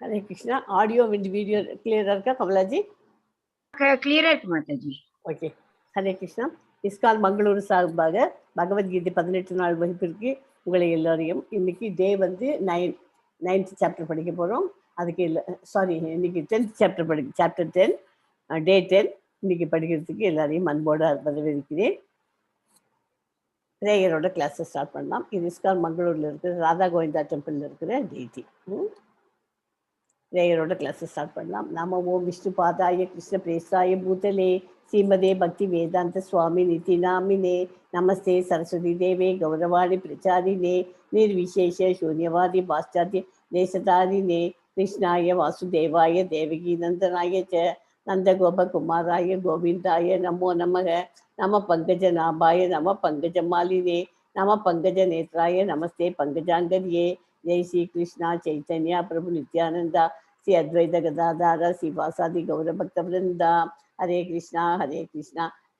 Hare Krishna. Audio and video clear irukka Kamalaji? Clear ஆயிருக்கு Mataji. Okay. Hare Krishna. ISKCON Mangalore சார்பாக பகவத்கீதை 18 நாள் வகுப்பிற்கு உங்களை எல்லாரையும் இன்னைக்கு டே வந்து 9th சாப்டர் படிக்க போகிறோம். அதுக்கு இல்லை சாரி இன்னைக்கு 10th சாப்டர் சாப்டர் 10 டே 10 இன்னைக்கு படிக்கிறதுக்கு எல்லாரையும் அன்போடு வரவேற்கிறேன். பிரேயரோட கிளாஸை ஸ்டார்ட் பண்ணலாம். இது இஸ்கான் மங்களூரில் இருக்கிற ராதா கோவிந்தா டெம்பிளில் இருக்கிற டிடி. பிரேயரோட கிளாஸை ஸ்டார்ட் பண்ணலாம். நம ஓம் விஷ்ணு பாதாய கிருஷ்ண பிரேசாய பூதலே ஸ்ரீமதே பக்தி வேதாந்த சுவாமி நிதி நாமினே நமஸ்தே சரஸ்வதி தேவே கௌரவாணி பிரச்சாரினே நிர்விசேஷ சூன்யவாதி பாஸ்சாத்திய தேசதாரினே கிருஷ்ணாய வாசுதேவாய தேவகி நந்தனாய ச நந்தகோபகுமாராய கோவிந்தாய நமோ நமக நம பங்கஜ நாபாய நம பங்கஜ மாலினே நம பங்கஜ நேத்ராய நமஸ்தே பங்கஜாங்கரியே ஜெய் ஸ்ரீ கிருஷ்ணா சைத்தன்யா பிரபு நித்யானந்தா ஸ்ரீ அத்வைத கதாதார ஸ்ரீ வாசாதி கௌர பக்த விருந்தா. ஹரே கிருஷ்ணா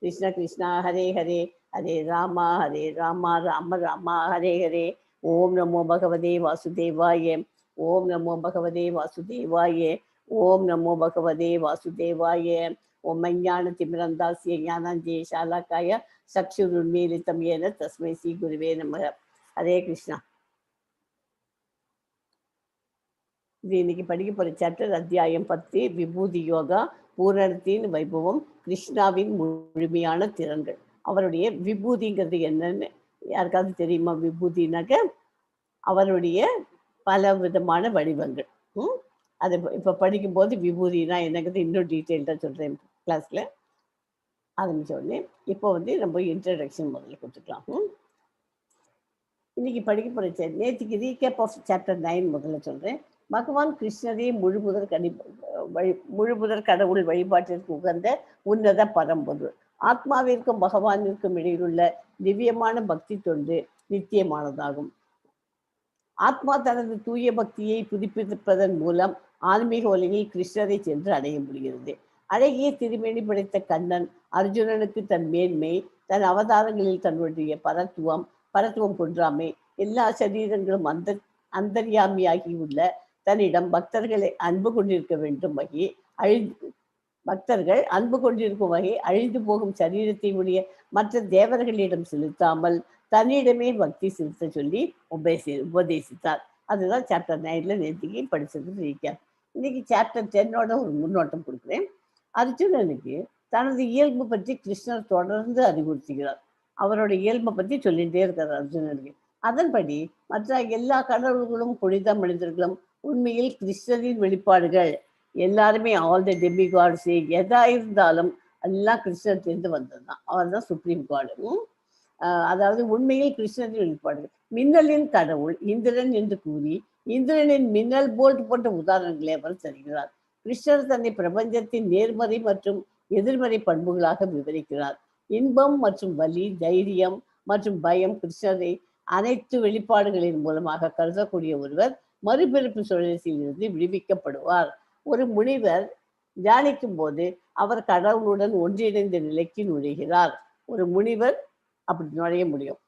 கிருஷ்ண கிருஷ்ணா ஹரே ஹரே ஹரே ராமா ராம ராமா ஹரே ஹரே. ஓம் நமோ பகவதே வாசுதேவாய ஓம் நமோ பகவதே வாசுதேவாய ஓம் நமோ பகவதே வாசுதேவாய. ஓம் ஞான திமிரந்தாசிய ஞானஞ்சே சாலாக்காய சக்ஷுருன்மீலிதம் ஏன தஸ்மை ஸ்ரீ குருவே நமக. ஹரே கிருஷ்ணா. இது இன்னைக்கு படிக்க போகிற சாப்டர் அத்தியாயம் 10 விபூதி யோகா பூரணத்தின் வைபவம் கிருஷ்ணாவின் முழுமையான திறன்கள். அவருடைய விபூதிங்கிறது என்னன்னு யாருக்காவது தெரியுமா? விபூதினாக்க அவருடைய பல விதமான வடிவங்கள். அது இப்போ படிக்கும்போது விபூதினா என்னங்கிறது இன்னும் டீட்டெயில்டாக சொல்கிறேன் கிளாஸில் ஆரம்பித்த உடனே. இப்போ வந்து நம்ம இன்ட்ரடக்ஷன் முதல்ல கொடுத்துக்கலாம். இன்னைக்கு படிக்க போகிற நேற்றுக்கு ரீகேப் ஆஃப் சாப்டர் 9 முதல்ல சொல்கிறேன். பகவான் கிருஷ்ணரே முழுமுதற் கடவுள் வழிபாட்டிற்கு உகந்த உன்னத பரம்பொருள். ஆத்மாவிற்கும் பகவானிற்கும் இடையிலுள்ள திவ்யமான பக்தி தொண்டு நித்தியமானதாகும். ஆத்மா தனது தூய பக்தியை புதுப்பிப்பதன் மூலம் ஆன்மீக உலகில் கிருஷ்ணரை சென்று அடைய முடிகிறது. அழகிய திருமேனி படைத்த கண்ணன் அர்ஜுனனுக்கு தன் மேன்மை, தன் அவதாரங்களில் தன்னுடைய பரத்துவம் குன்றாமை, எல்லா சரீரங்களும் அந்தர்யாமியாகி உள்ள தன்னிடம் பக்தர்கள் அன்பு கொண்டிருக்கும் வகை அழிந்து போகும் சரீரத்தை உடைய மற்ற தேவர்களிடம் செலுத்தாமல் தன்னிடமே பக்தி செலுத்த சொல்லி உபதேசித்தார். அதுதான் சாப்டர் 9 நேற்றுக்கு படிச்சது ரீகேப். இன்னைக்கு சாப்டர் 10 ஒரு முன்னோட்டம் கொடுக்குறேன். அர்ஜுனனுக்கு தனது இயல்பு பற்றி கிருஷ்ணர் தொடர்ந்து அறிவுறுத்துகிறார். அவரோட இயல்பை பற்றி சொல்லிகிட்டே இருக்கார் அர்ஜுனனுக்கு. அதன்படி மற்ற எல்லா கடவுள்களும் புனித மனிதர்களும் உண்மையில் கிருஷ்ணரின் வெளிப்பாடுகள். எல்லாருமே ஆல் த டெமி காட்ஸ் எதா இருந்தாலும் எல்லாம் கிருஷ்ணர் சேர்ந்து வந்தது தான். அவர் தான் சுப்ரீம் காடு. அதாவது உண்மையில் கிருஷ்ணரின் வெளிப்பாடுகள். மின்னலின் கடவுள் இந்திரன் என்று கூறி இந்திரனின் மின்னல் போல்ட் போன்ற உதாரணங்களை அவர் தருகிறார். கிருஷ்ணர் தன்னை பிரபஞ்சத்தின் நேர்மறை மற்றும் எதிர்மறை பண்புகளாக விவரிக்கிறார். இன்பம் மற்றும் வலி, தைரியம் மற்றும் பயம் கிருஷ்ணரை அனைத்து வெளிப்பாடுகளின் மூலமாக கருதக்கூடிய ஒருவர் மறுபிறப்பு சுழற்சியில் இருந்து விடுவிக்கப்படுவார். ஒரு முனிவர் தியானிக்கும் போது அவர் கடவுளுடன் ஒன்றிணைந்த நிலைக்கு நுழைகிறார். ஒரு முனிவர் அப்படி நுழைய முடியும்.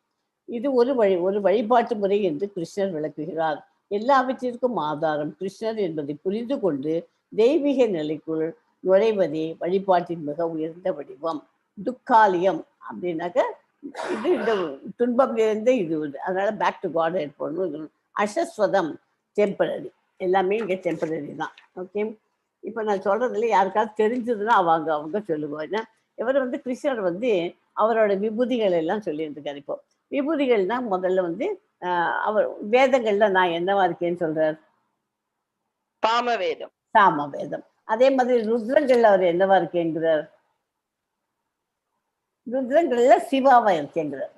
இது ஒரு வழிபாட்டு முறை என்று கிருஷ்ணர் விளக்குகிறார். எல்லாவற்றிற்கும் ஆதாரம் கிருஷ்ணர் என்பதை புரிந்து கொண்டு தெய்வீக நிலைக்குள் நுழைவதே வழிபாட்டின் மிக உயர்ந்த வடிவம். துக்காலியம் அப்படின்னாக்க இது இந்த துன்பம் நிறைந்த இது. அதனால பேக் டு காட் போடணும். அசஸ்வதம் டெம்பரரி, எல்லாமே இங்கே டெம்பரரி தான். ஓகே, இப்போ நான் சொல்றதுல யாருக்காவது தெரிஞ்சதுன்னா அவங்க சொல்லுவாங்க. இவர் வந்து கிருஷ்ணர் வந்து அவரோட விபூதிகள் எல்லாம் சொல்லியிருக்காரு. இப்போ விபூதிகள்னா முதல்ல வந்து அவர் வேதங்கள்ல நான் என்னவா இருக்கேன்னு சொல்றார்? சாமவேதம். அதே மாதிரி ருத்ரங்கள்ல அவர் என்னவா இருக்கேங்கிறார்? ருத்ரங்கள்ல சிவாவா இருக்கேங்கிறார்.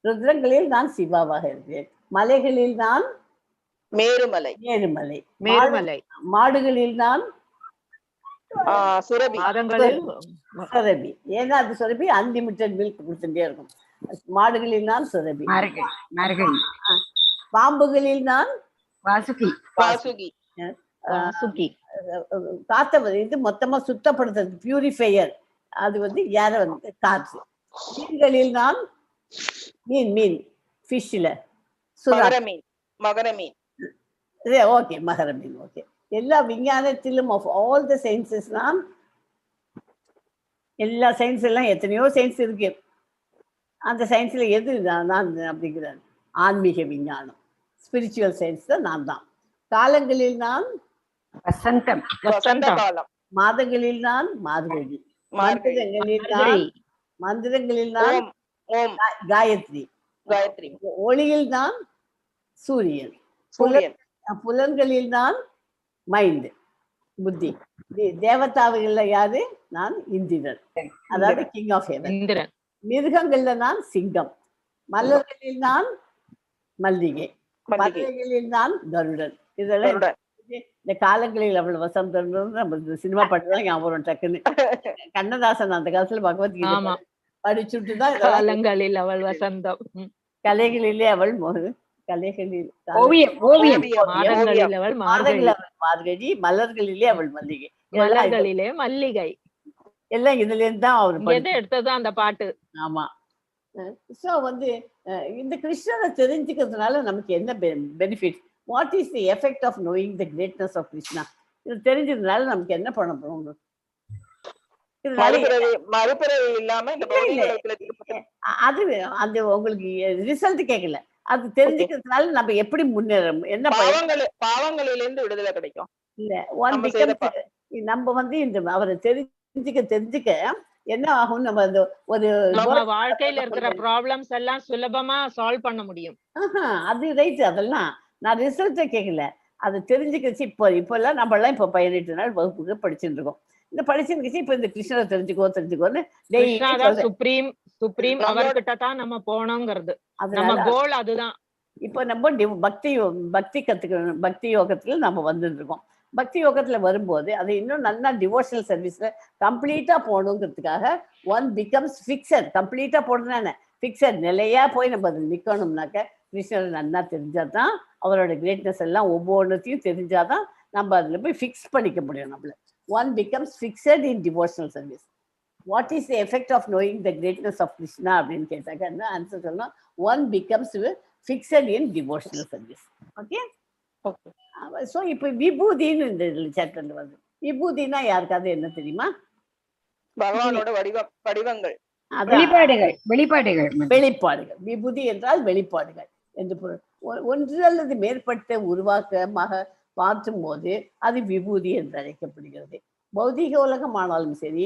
ருத்ரங்களில் நான் சிவாவாக இருக்கிறேன். மலைகளில் நான் மேருமலை. மாடுகளில் நான் சுரபி. ஏன்னா அது சுரபி அன்லிமிட்டட் மில்க் கொடுத்துட்டே இருக்கும். மாடுகளில் நான் சுரபி. பாம்புகளில் நான் வாசுகி. காத்த இது மொத்தமா சுத்தப்படுத்துறது பியூரிஃபையர். அது வந்து யார வந்து காற்று. மீன்களில் நான் மீன் ஃபிஷ்ல மகர மீன். ஓகே மகரமின். ஓகே, எல்லா விஞ்ஞானத்திலும் ஆஃப் ஆல் த சயின்சஸ் நாம் எல்லா சயின்ஸ் எல்லாம் எத்தனையோ சயின்ஸ் இருக்கு. அந்த சயின்ஸ்ல எது நான் அப்படிங்கிறார் ஆன்மீக விஞ்ஞானம், ஸ்பிரிச்சுவல் சயின்ஸ் தான் நான் தான். காலங்களில் நான் வசந்தம், வசந்த காலம். மாதங்களில் நான் மார்கழி, மந்திரங்களில் நான் ஓம் காயத்ரி, காயத்ரி, ஒளியில் நான் சூரியன், சூரியன், புலன்களில் நான் மைண்ட் புத்தி, தேவதாவுகள்ல யாரு நான் இந்திரன், அதாவது கிங் ஆஃப் ஹெவன். மிருகங்கள்ல நான் சிங்கம், மலர்களில் நான் மல்லிகை, பறவைகளில் நான் கருடன். இதெல்லாம் இந்த காலங்களில் அவ்வளவு வசந்தம் நம்ம சினிமா பாட்டு தான் ஞாபகம் டக்குன்னு. கண்ணதாசன் அந்த காலத்துல பகவத்கீதை படிச்சுட்டுதான் காலங்களில் அவள் வசந்தம், கலைகளிலே அவள் கலைகளில் மார்கழி, மலர்களிலே அவள் மல்லிகை, மலர்களிலே மல்லிகை எல்லாம் இதுல இருந்து தான் அவர் எடுத்ததான் அந்த பாட்டு. ஆமா. சோ வந்து இந்த கிருஷ்ணரை தெரிஞ்சுக்கிறதுனால நமக்கு என்ன benefit? What is the effect of knowing the greatness of Krishna? இது தெரிஞ்சதுனால நமக்கு என்ன பண்ண போறோம்? அது அந்த உங்களுக்கு ரிசல்ட் கேட்கல, அது தெரிஞ்சுக்கிறதுனால நம்ம எப்படி முன்னேறோம், என்ன பாவங்களிலிருந்து விடுதலை கிடைக்கும். இல்ல ஒன் நம்ம வந்து இந்த அவரை தெரிஞ்சுக்க என்ன ஆகும்? நம்ம அந்த ஒரு வாழ்க்கையில இருக்கிற ப்ராப்ளம்ஸ் எல்லாம் சுலபமா சால்வ் பண்ண முடியும். அது ரைட். அதெல்லாம் நான் ரிசல்ட்டை கேட்கல, அது தெரிஞ்சுக்கிச்சு. இப்போ எல்லாம் நம்ம எல்லாம் இப்போ 18 நாள் வகுப்புக்கு படிச்சுட்டு இருக்கோம். இந்த படிச்சுருந்துச்சு இப்ப இந்த கிருஷ்ணரை தெரிஞ்சுக்கோன்னு சுப்ரீம் அவர்கிட்ட தான் நம்ம போனோங்கிறது நம்ம கோல். அதுதான் இப்போ நம்ம பக்தி கத்துக்கணும். பக்தி யோகத்துல நம்ம வந்துட்டு இருக்கோம். பக்தி யோகத்துல வரும்போது அதை இன்னும் நல்லா டிவோஷனல் சர்வீஸ்ல கம்ப்ளீட்டா போகணுங்கிறதுக்காக ஒன் பிகம்ஸ் ஃபிக்ஸட். கம்ப்ளீட்டா போடணும்னா ஃபிக்ஸட் நிலையா போய் நம்ம அதில் நிக்கணும்னாக்க கிருஷ்ணரை நல்லா தெரிஞ்சாதான், அவரோட கிரேட்னஸ் எல்லாம் ஒவ்வொன்றத்தையும் தெரிஞ்சாதான் நம்ம அதுல போய் ஃபிக்ஸ் பண்ணிக்க முடியும். நம்மள one becomes fixed in devotional service. What is the effect of knowing the greatness of Krishna? அப்படின்னு கேட்டாக்க என்ன ஆன்சர் சொல்லணும்? One becomes fixed in devotional service. Okay? So இப்போ விபூதின்னு இந்த சாப்டர்ல வருது. விபூதினா யாருக்காவது என்ன தெரியுமா? பகவானோட வடிவங்கள், வெளிப்பாடுகள். விபூதி என்றால் வெளிப்பாடுகள் என்று பொருள். ஒன்று அல்லது மேற்பட்ட உருவாக்கமாக பார்க்கும் போது அது விபூதி என்று அழைக்கப்படுகிறது. பௌதிக உலகமானாலும் சரி,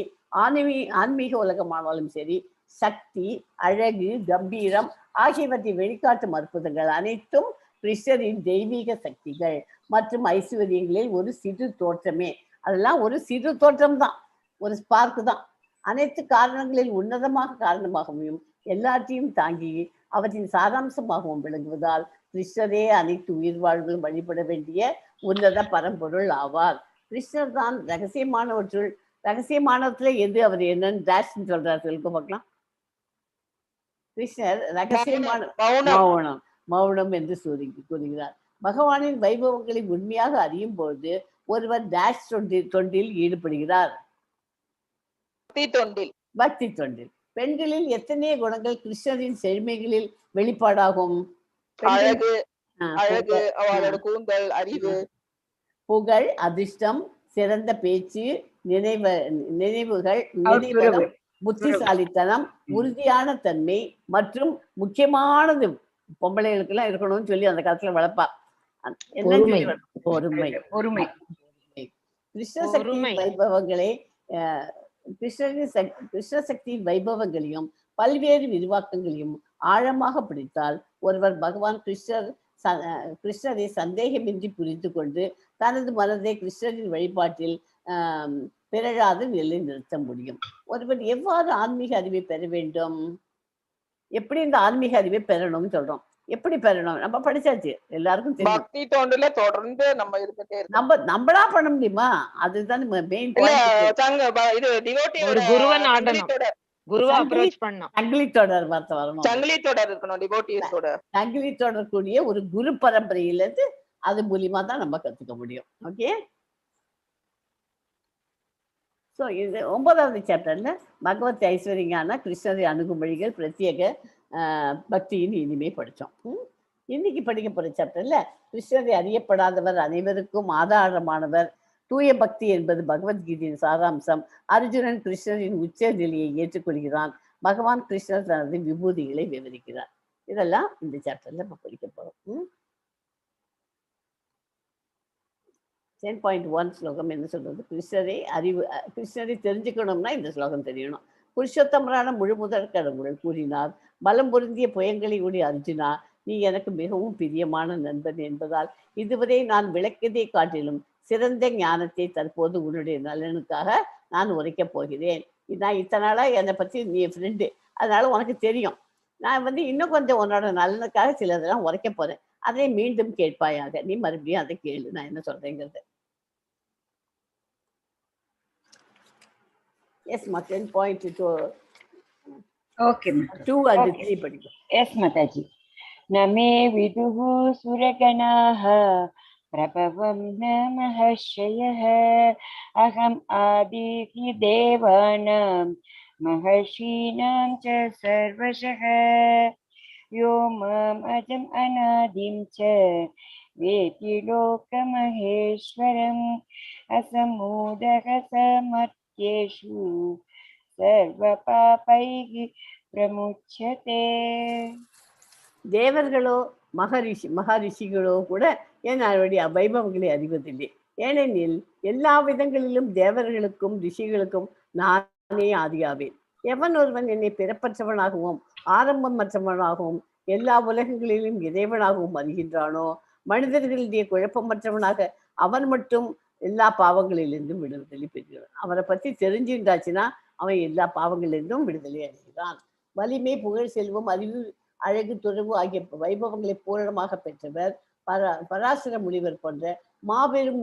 ஆன்மீக உலகமானாலும் சரி, சக்தி, அழகு, கம்பீரம் ஆகியவற்றை வெளிக்காட்டும் அற்புதங்கள் அனைத்தும் கிருஷ்ணரின் தெய்வீக சக்திகள் மற்றும் ஐஸ்வர்யங்களில் ஒரு சிறு தோற்றமே. அதெல்லாம் ஒரு சிறு தோற்றம் தான், ஒரு ஸ்பார்க் தான். அனைத்து காரணங்களில் உன்னதமாக காரணமாகவும் எல்லாத்தையும் தாங்கி அவற்றின் சாராம்சமாகவும் விளங்குவதால் கிருஷ்ணரே அனைத்து உயிர் வாழ்வுகளும் வழிபட வேண்டிய உன்னத பரம்பொருள் ஆவார். கிருஷ்ணர் தான் ரகசியமானவற்றுள் ரகசியமானவத்துல எது அவர் என்னன்னு டேஷ்ன்னு சொல்றாரு, சொல்லுங்க பார்க்கலாம். கிருஷ்ணர் ரகசியமான மௌனம் என்று கூறுகிறார். பகவானின் வைபவங்களை உண்மையாக அறியும் பொழுது ஒருவர் டேஷ் தொண்டில் ஈடுபடுகிறார். பக்தி தொண்டில். பெண்களில் எத்தனைய குணங்கள் கிருஷ்ணரின் செழுமைகளில் வெளிப்பாடாகும்? கூந்தல், அறிவு, புகழ், அதிர்ஷ்டம், சிறந்த பேச்சு, நினைவுகள், புத்திசாலித்தனம், உறுதியான தன்மை மற்றும் முக்கியமானது பொம்பளைகளுக்கு எல்லாம் இருக்கணும்னு சொல்லி அந்த காலத்துல வளர்ப்பா. பொறுமை. கிருஷ்ணசக்தியின் வைபவங்களை கிருஷ்ண சக்தியின் வைபவங்களையும் பல்வேறு விரிவாக்கங்களையும் ஆழமாக பிடித்தால் ஒருவர் பகவான் கிருஷ்ணரை சந்தேகமின்றி புரிந்து கொண்டு தனது மனதை கிருஷ்ணரின் வழிபாட்டில் பிறழாது நிலை நிறுத்த முடியும். ஒருவர் எவ்வாறு ஆன்மீக அறிவை பெற வேண்டும்? எப்படி இந்த ஆன்மீக அறிவை பெறணும்னு சொல்றோம். எப்படி பெறணும்? நம்ம படிச்சாச்சு, எல்லாருக்கும் தெரியும். நம்மளா பண்ண முடியுமா? அதுதான் மெயின் பாயிண்ட். சங்கிலி தொடர் வார்த்தை வரணும். சங்கிலி தொடர் கூடிய ஒரு குரு பரம்பரையிலிருந்து அது மூலியமா தான் நம்ம கத்துக்க முடியும். ஓகே. ஸோ இது 9வது சாப்டர்ல பகவத் ஐஸ்வர்யங்கான கிருஷ்ணரை அணுகும் வழிகள் பிரத்யேக பக்தியின் இனிமே படித்தோம். இன்னைக்கு படிக்க போற சாப்டர்ல கிருஷ்ணரை அறியப்படாதவர் அனைவருக்கும் ஆதாரமானவர், தூய பக்தி என்பது பகவத்கீதையின் சாராம்சம், அர்ஜுனன் கிருஷ்ணரின் உச்ச நிலையை ஏற்றுக்கொள்கிறான், பகவான் கிருஷ்ணர் தனது விபூதிகளை விவரிக்கிறார். இதெல்லாம் இந்த சாப்டர்ல நம்ம படிக்க போறோம். 10.1 ஸ்லோகம் என்ன சொல்றது? கிருஷ்ணரை தெரிஞ்சுக்கணும்னா இந்த ஸ்லோகம் தெரியணும். புருஷோத்தமரான முழுமுதற் கடவுள் கூறினார், பலம் பொருந்திய புயங்களை உடைய அர்ஜுனா, நீ எனக்கு மிகவும் பிரியமான நண்பன் என்பதால் இதுவரை நான் விளக்கியதை காட்டிலும் சிறந்த ஞானத்தை தற்போது உன்னுடைய நலனுக்காக நான் உரைக்கப் போகிறேன். நான் இத்தனை நாளா என்னை பற்றி நீ ஃப்ரெண்டு, அதனால உனக்கு தெரியும். நான் இன்னும் கொஞ்சம் உன்னோட நலனுக்காக சிலதெல்லாம் உரைக்க போறேன். அதை மீண்டும் கேட்பாயாக. நீ மறுபடியும் அதை கேளு, நான் என்ன சொல்றேங்கிறது. Yes, ma, 10.2. Okay, Mataji. 2 and 3 படிக்கும். Yes, Mataji. Name viduhu suraganaha prabhavam namahashyaha aham adihi devanam mahashinam cha sarvashaha yo mam ajam anadim cha veti lokamaheshwaram asamudaha samatyeshu sarva papaihi pramuchyate. தேவர்களோ மகரிஷிகளோ கூட என்னுடைய வைபவங்களை அறிவதில்லை. ஏனெனில் எல்லா விதங்களிலும் தேவர்களுக்கும் ரிஷிகளுக்கும் நானே ஆதியாவேன். எவன் ஒருவன் என்னை பிறப்பற்றவனாகவும் ஆரம்பம் மற்றவனாகவும் எல்லா உலகங்களிலும் இறைவனாகவும் அறிகின்றானோ, மனிதர்களுடைய குழப்பமற்றவனாக அவன் மட்டும் எல்லா பாவங்களிலிருந்தும் விடுதலை பெறுகிறான். அவரை பற்றி தெரிஞ்சுட்டாச்சுன்னா அவன் எல்லா பாவங்களிலிருந்தும் விடுதலை அடைகிறான். வலிமை, புகழ், செல்வம், அறிவு, அழகு, துறவு ஆகிய வைபவங்களை பூரணமாக பெற்றவர் பராசர முனிவர் போன்ற மாபெரும்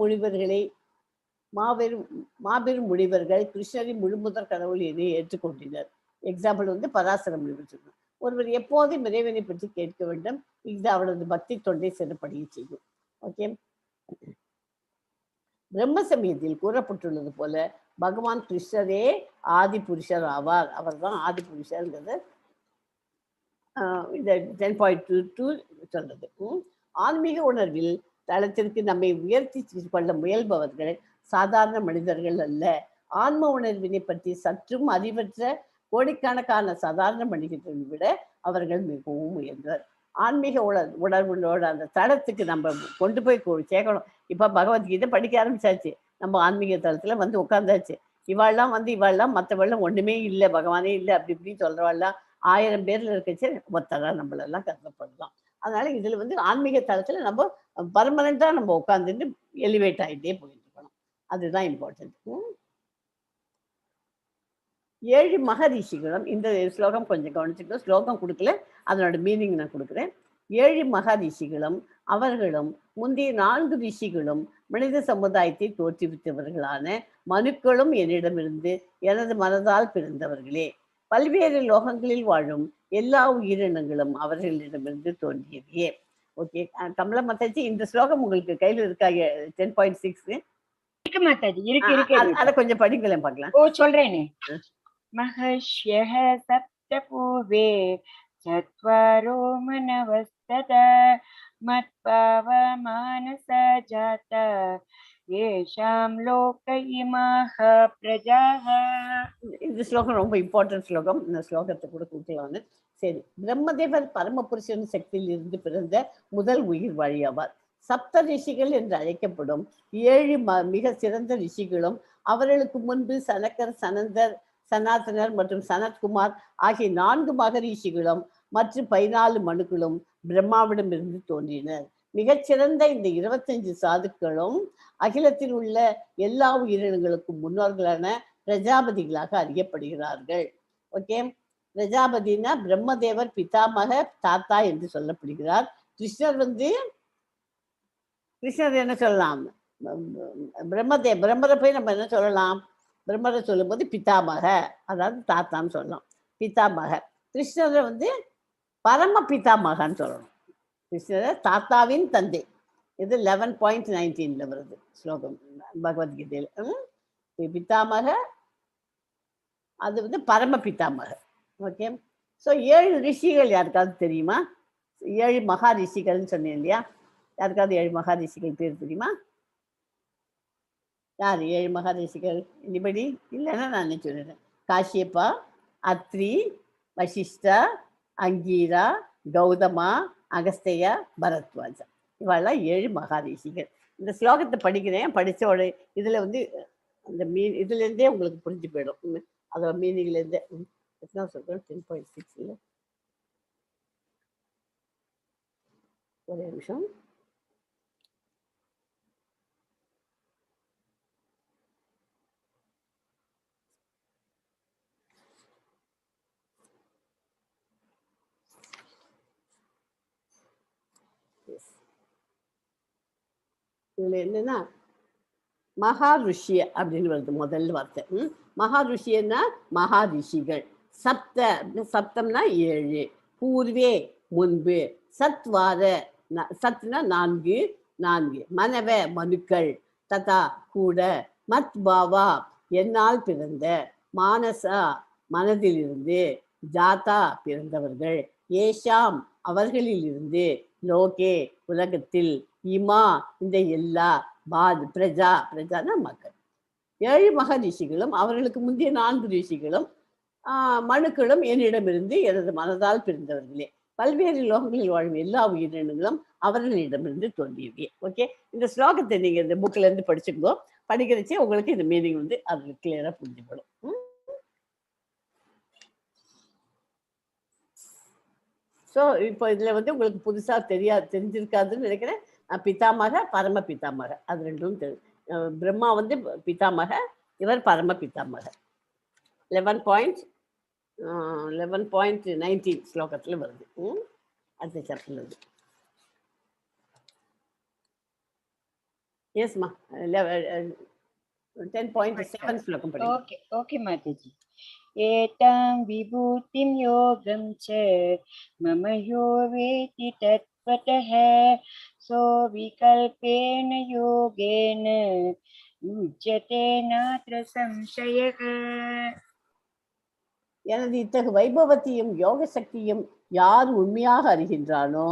முனிவர்கள் கிருஷ்ணரின் முழுமுதற் கடவுள் என ஏற்றுக்கொண்டனர். எக்ஸாம்பிள் பராசர முனிவர் சொன்னார், ஒருவர் எப்போதும் இறைவனை பற்றி கேட்க வேண்டும், இது அவரது பக்தி தொண்டை சிறப்படைய செய்யும். ஓகே. பிரம்ம சமயத்தில் கூறப்பட்டுள்ளது போல பகவான் கிருஷ்ணரே ஆதி புருஷர் ஆவார். அவர் தான் ஆதி புருஷர்ங்கிறது இந்த 10.2 சொல்றது. ஆன்மீக உணர்வில் தளத்திற்கு நம்மை உயர்த்தி கொள்ள முயல்பவர்கள் சாதாரண மனிதர்கள் அல்ல. ஆன்ம உணர்வினை பற்றி சற்றும் அறிவற்ற கோடிக்கணக்கான சாதாரண மனிதர்களை விட அவர்கள் மிகவும் உயர்ந்தவர். ஆன்மீக உணர்வுகளோட அந்த தளத்துக்கு நம்ம கொண்டு போய் சேர்க்கணும். இப்போ பகவத்கீதை படிக்க ஆரம்பிச்சாச்சு, நம்ம ஆன்மீக தளத்துல உட்கார்ந்தாச்சு. இவாள்லாம் மற்றவெல்லாம் ஒண்ணுமே இல்லை, பகவானே இல்லை அப்படி இப்படின்னு சொல்றவாள்லாம் 1000 பேர்ல இருக்கச்சு ஒருத்தரா நம்மளெல்லாம் கருதப்படலாம். அதனால இதுல ஆன்மீக தளத்துல நம்ம பர்மனண்டா நம்ம உட்காந்துட்டு எலிவேட் ஆகிட்டே போயிட்டு இருக்கணும். அதுதான் இம்பார்ட்டன்ட். 7 மகரிஷிகளும், இந்த ஸ்லோகம் கொஞ்சம் கவனிச்சுக்கணும், ஸ்லோகம் கொடுக்கல, அதனோட மீனிங் நான் கொடுக்குறேன். 7 மகரிஷிகளும் அவர்களும் முந்தைய 4 ரிஷிகளும் மனித சமுதாயத்தை தோற்றுவித்தவர்களான மனுக்களும் என்னிடமிருந்து எனது மனதால் பிறந்தவர்களே. பல்வேறு லோகங்களில் வாழும் எல்லா உயிரினங்களும் அவர்களிடமிருந்து தோன்றியவையே. ஓகே கமலா மாதாஜி, இந்த ஸ்லோகம் உங்களுக்கு கையில் இருக்கா? 10.6 அதை கொஞ்சம் படிங்களேன் பார்க்கலாம். ஓ சொல்றேனே. மஹஷ்யஹ சப்தபூர்வே சத்வாரோ மனவஸ்தத மத்பாவ மானச ஜாத ஏஷாம் லோக இமாஹ பிரஜாஹ. இந்த ஸ்லோகம் ரொம்ப இம்பார்ட்டன்ட் ஸ்லோகம். இந்த ஸ்லோகத்தை கூட கூட்டலாம்னு. சரி, பிரம்மதேவர் பரமபுருஷன் சக்தியில் இருந்து பிறந்த முதல் உயிர் வழியாவார். சப்த ரிஷிகள் என்று அழைக்கப்படும் 7 மிக சிறந்த ரிஷிகளும் அவர்களுக்கு முன்பு சனக்கர், சனாதனர் மற்றும் சனத்குமார் ஆகிய 4 மகரிஷிகளும் மற்றும் 14 மனுக்களும் பிரம்மாவிடமிருந்து தோன்றினர். மிகச்சிறந்த இந்த 25 சாதுக்களும் அகிலத்தில் உள்ள எல்லா உயிரினங்களுக்கும் முன்னோர்களான பிரஜாபதிகளாக அறியப்படுகிறார்கள். ஓகே, பிரஜாபதினா பிரம்மதேவர் பிதாமக தாத்தா என்று சொல்லப்படுகிறார். கிருஷ்ணர் என்ன சொல்லலாம்? பிரம்மரை போய் நம்ம என்ன சொல்லலாம்? பிரம்மரை சொல்லும்போது பிதாமக, அதாவது தாத்தான்னு சொல்லலாம், பிதாமக. கிருஷ்ணரை பரம பிதாமகன்னு சொல்லணும். கிருஷ்ணரை தாத்தாவின் தந்தை. இது 11.19 வருது ஸ்லோகம் பகவத்கீதையில். பிதாமக அது பரம பிதாமக. ஓகே, ஸோ 7 ரிஷிகள் யாருக்காவது தெரியுமா? 7 மகாரிஷிகள்னு சொன்னேன் இல்லையா? யாருக்காவது 7 மகாரிஷிகள் பேர் தெரியுமா? யார் 7 மகாரிஷிகள்? எனிபடி? இல்லைன்னா நான் சொல்லிடுறேன். காஷ்யப்பா, அத்ரி, வசிஷ்டா, அங்கீரா, கௌதமா, அகஸ்தியா, பரத்வாஜா. இவெல்லாம் 7 மகாரிஷிகள். இந்த ஸ்லோகத்தை படிக்கிறேன். படித்த உடனே இதில் வந்து அந்த இதுலேருந்தே உங்களுக்கு புரிஞ்சு போயிடும். அதோட மீனிங்லேருந்தே எத்தனை சொல்கிறேன்? 10.6 இல்லை, ஒரே நிமிஷம். இதுல என்னன்னா மகா ருஷி அப்படின்னு வருது முதல் வார்த்தை. மகா ருஷின்னா மகா ரிஷிகள். சப்த, சப்தம்னா 7, பூர்வே முன்பு, சத்வார சத்னா 4, மனவ மனுக்கள், ததா கூட, மத் பாவா என்னால் பிறந்த, மானசா மனதிலிருந்து, ஜாதா பிறந்தவர்கள், ஏஷாம் அவர்களில் இருந்து, லோகே உலகத்தில், இமா இந்த எல்லா, பாத் பிரஜா பிரஜான மக்கள். 7 மகரிஷிகளும் அவர்களுக்கு முந்தைய 4 ரிஷிகளும் மனுக்களும் என்னிடமிருந்து எனது மனதால் பிறந்தவர்களே. பல்வேறு லோகங்களில் வாழும் எல்லா உயிரினங்களும் அவர்களிடமிருந்து தோன்றியவே. ஓகே, இந்த ஸ்லோகத்தை நீங்க இந்த புக்ல இருந்து படிச்சுக்கோ. படிக்கிறச்சே உங்களுக்கு இந்த மீனிங் வந்து அது கிளியரா புரிஞ்சுப்படும். ஸோ இப்போ இதில் வந்து உங்களுக்கு புதுசாக தெரிஞ்சிருக்காதுன்னு நினைக்கிறேன். பிதாமக, பரம பிதாமக, அது ரெண்டும் பிரம்மா வந்து பிதாமக, இவர் பரம பிதாமக. 11.19 ஸ்லோகத்தில் வருது. அடுத்த சாப்டர்ல வருது. எஸ்மா 10.7 ஸ்லோகம் படிங்க. ஓகே ஓகே மாதாஜி. ஏதாம் விபூதிம் யோகம் ச மம யோ வேதி தத்வதஹ சோ விகல்பேன யோகேன யுஜ்யதே நாத்ர சம்சயஹ. எனது இத்தகு வைபவத்தையும் யோக சக்தியும் யார் உண்மையாக அறிகின்றானோ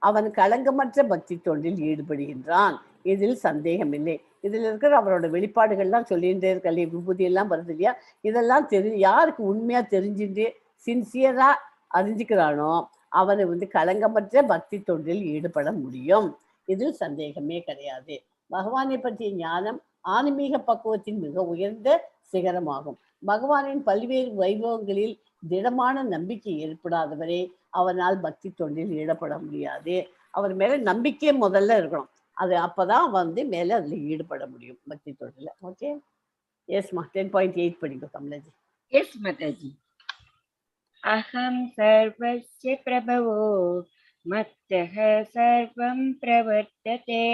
அவன் களங்கமற்ற பக்தி தொண்டில் ஈடுபடுகின்றான். இதில் சந்தேகமில்லை. இதில் இருக்கிற அவரோட வெளிப்பாடுகள்லாம் சொல்லிகிட்டே இருக்கலையே, விபூதி எல்லாம் வருது இல்லையா? இதெல்லாம் யாருக்கு உண்மையா தெரிஞ்சுட்டு சின்சியரா அறிஞ்சுக்கிறானோ அவனை வந்து களங்கமற்ற பக்தி தொண்டில் ஈடுபட முடியும். இதில் சந்தேகமே கிடையாது. பகவானை பற்றிய ஞானம் ஆன்மீக பக்குவத்தின் மிக உயர்ந்த சிகரமாகும். பகவானின் பல்வேறு வைபவங்களில் திடமான நம்பிக்கை ஏற்படாதவரே அவனால் பக்தி தொண்டில் ஈடுபட முடியாது. அவர் மேல நம்பிக்கை முதல்ல இருக்கணும். அது அப்பதான் வந்து மேல அதுல ஈடுபட முடியும் பக்தி தொண்டில. ஓகே, எஸ்மா 10.8 படிக்கும் கமலாஜி. எஸ் மாதாஜி. அகம் சர்வஸ்ய பிரபவோ மத்தஹ சர்வம் பிரவர்த்ததே